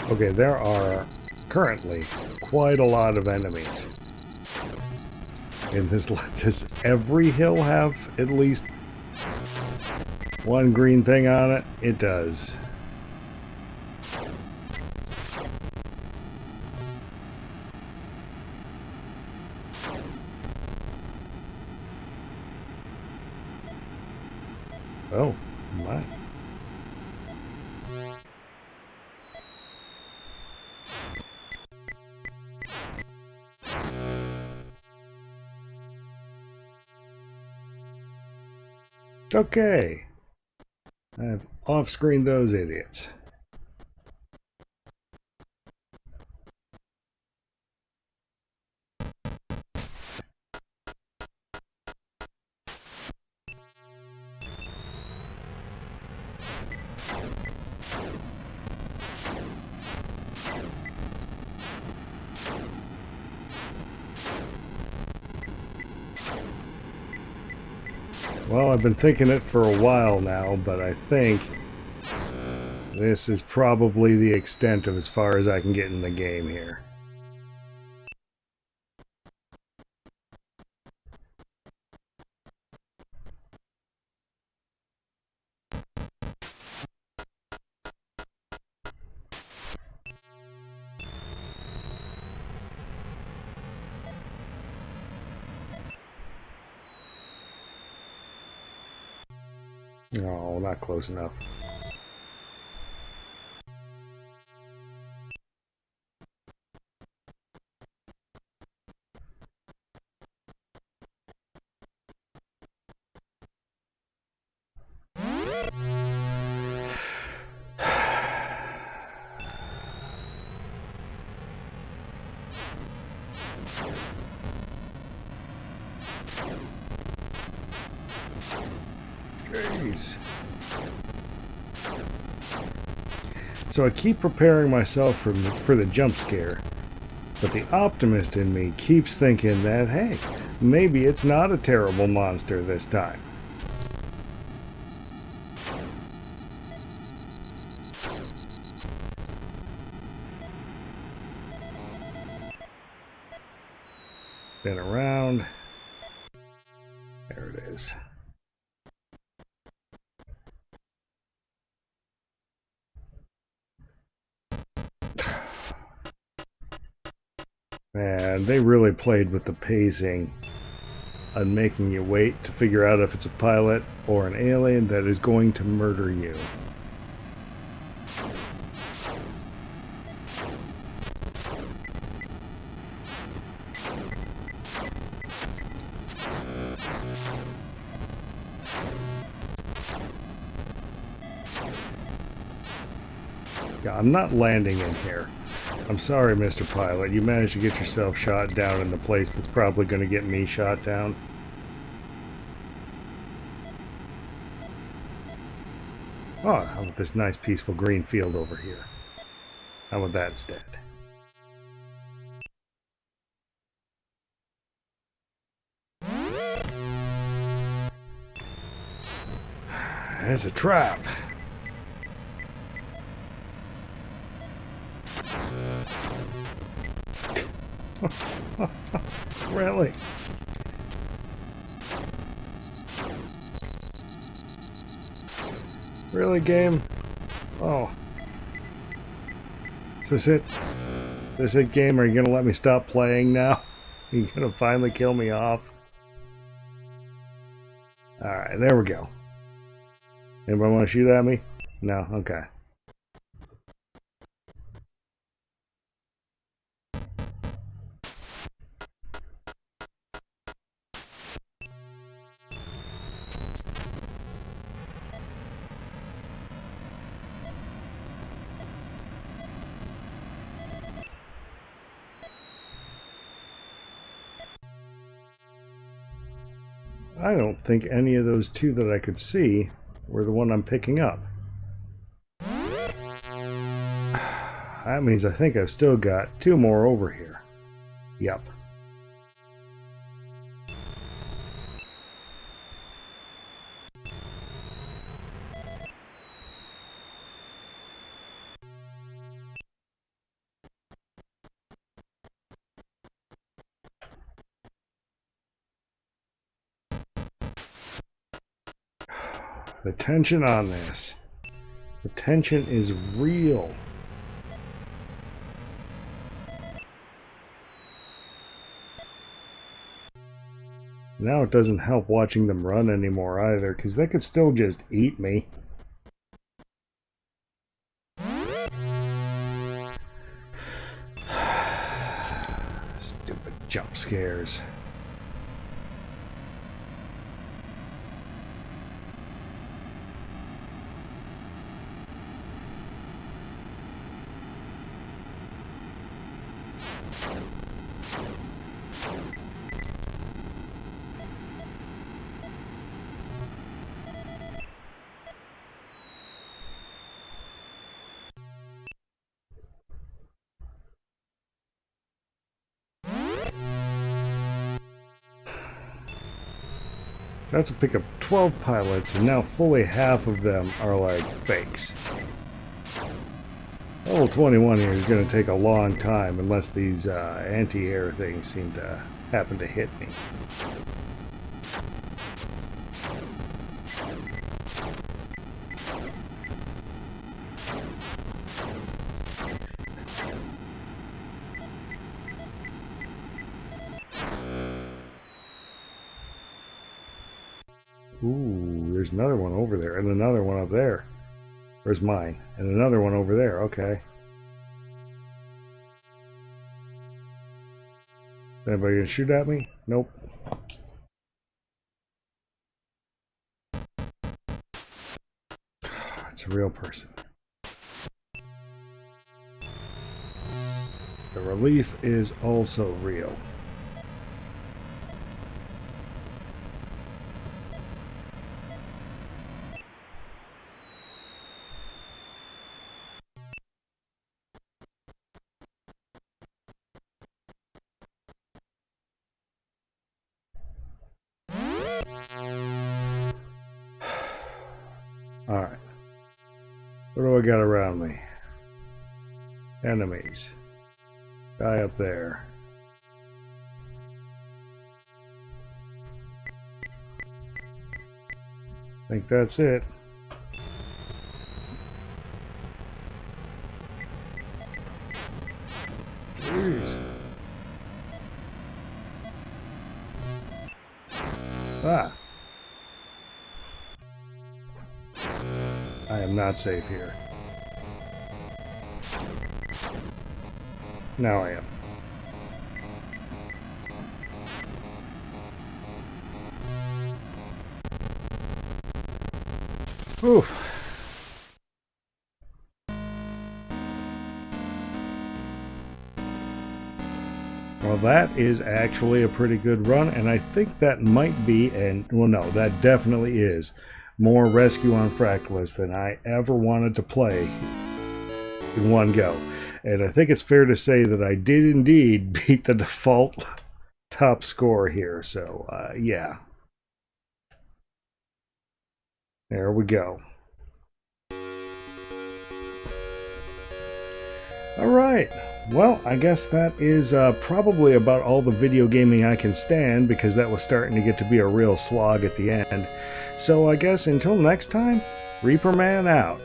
Okay, there are currently quite a lot of enemies. In this, does every hill have at least one green thing on it? It does. Oh, my. Okay. I've off-screened those idiots. Well, I've been thinking it for a while now, but I think this is probably the extent of as far as I can get in the game here. Oh, not close enough. Jeez. So I keep preparing myself for the jump scare, but the optimist in me keeps thinking that, hey, maybe it's not a terrible monster this time. Spin around. There it is. Man, they really played with the pacing on making you wait to figure out if it's a pilot or an alien that is going to murder you. Yeah, I'm not landing in here. I'm sorry, Mr. Pilot. You managed to get yourself shot down in the place that's probably going to get me shot down. Oh, how about this nice peaceful green field over here? How about that instead? It's a trap. Really? Really, game? Oh. Is this it? Is this it, game? Are you gonna let me stop playing now? Are you gonna finally kill me off? Alright, there we go. Anybody want to shoot at me? No? Okay. I don't think any of those two that I could see were the one I'm picking up. That means I think I've still got two more over here. Yep. The tension on this. The tension is real. Now it doesn't help watching them run anymore either, because they could still just eat me. Stupid jump scares. So I have to pick up 12 pilots, and now fully half of them are like fakes. Level 21 here is going to take a long time unless these anti-air things seem to happen to hit me. Ooh, there's another one over there, and another one up there. Where's mine? And another one over there, okay. Anybody gonna shoot at me? Nope. It's a real person. The relief is also real. Alright. What do I got around me? Enemies. Guy up there. I think that's it. Jeez. Ah. I am not safe here. Now I am. Oof. Well, that is actually a pretty good run, and I think that might be, and well, no, that definitely is more Rescue on Fractalus than I ever wanted to play in one go. And I think it's fair to say that I did indeed beat the default top score here. So, yeah. There we go. Alright. Well, I guess that is probably about all the video gaming I can stand, because that was starting to get to be a real slog at the end. So I guess until next time, Reaper Man out.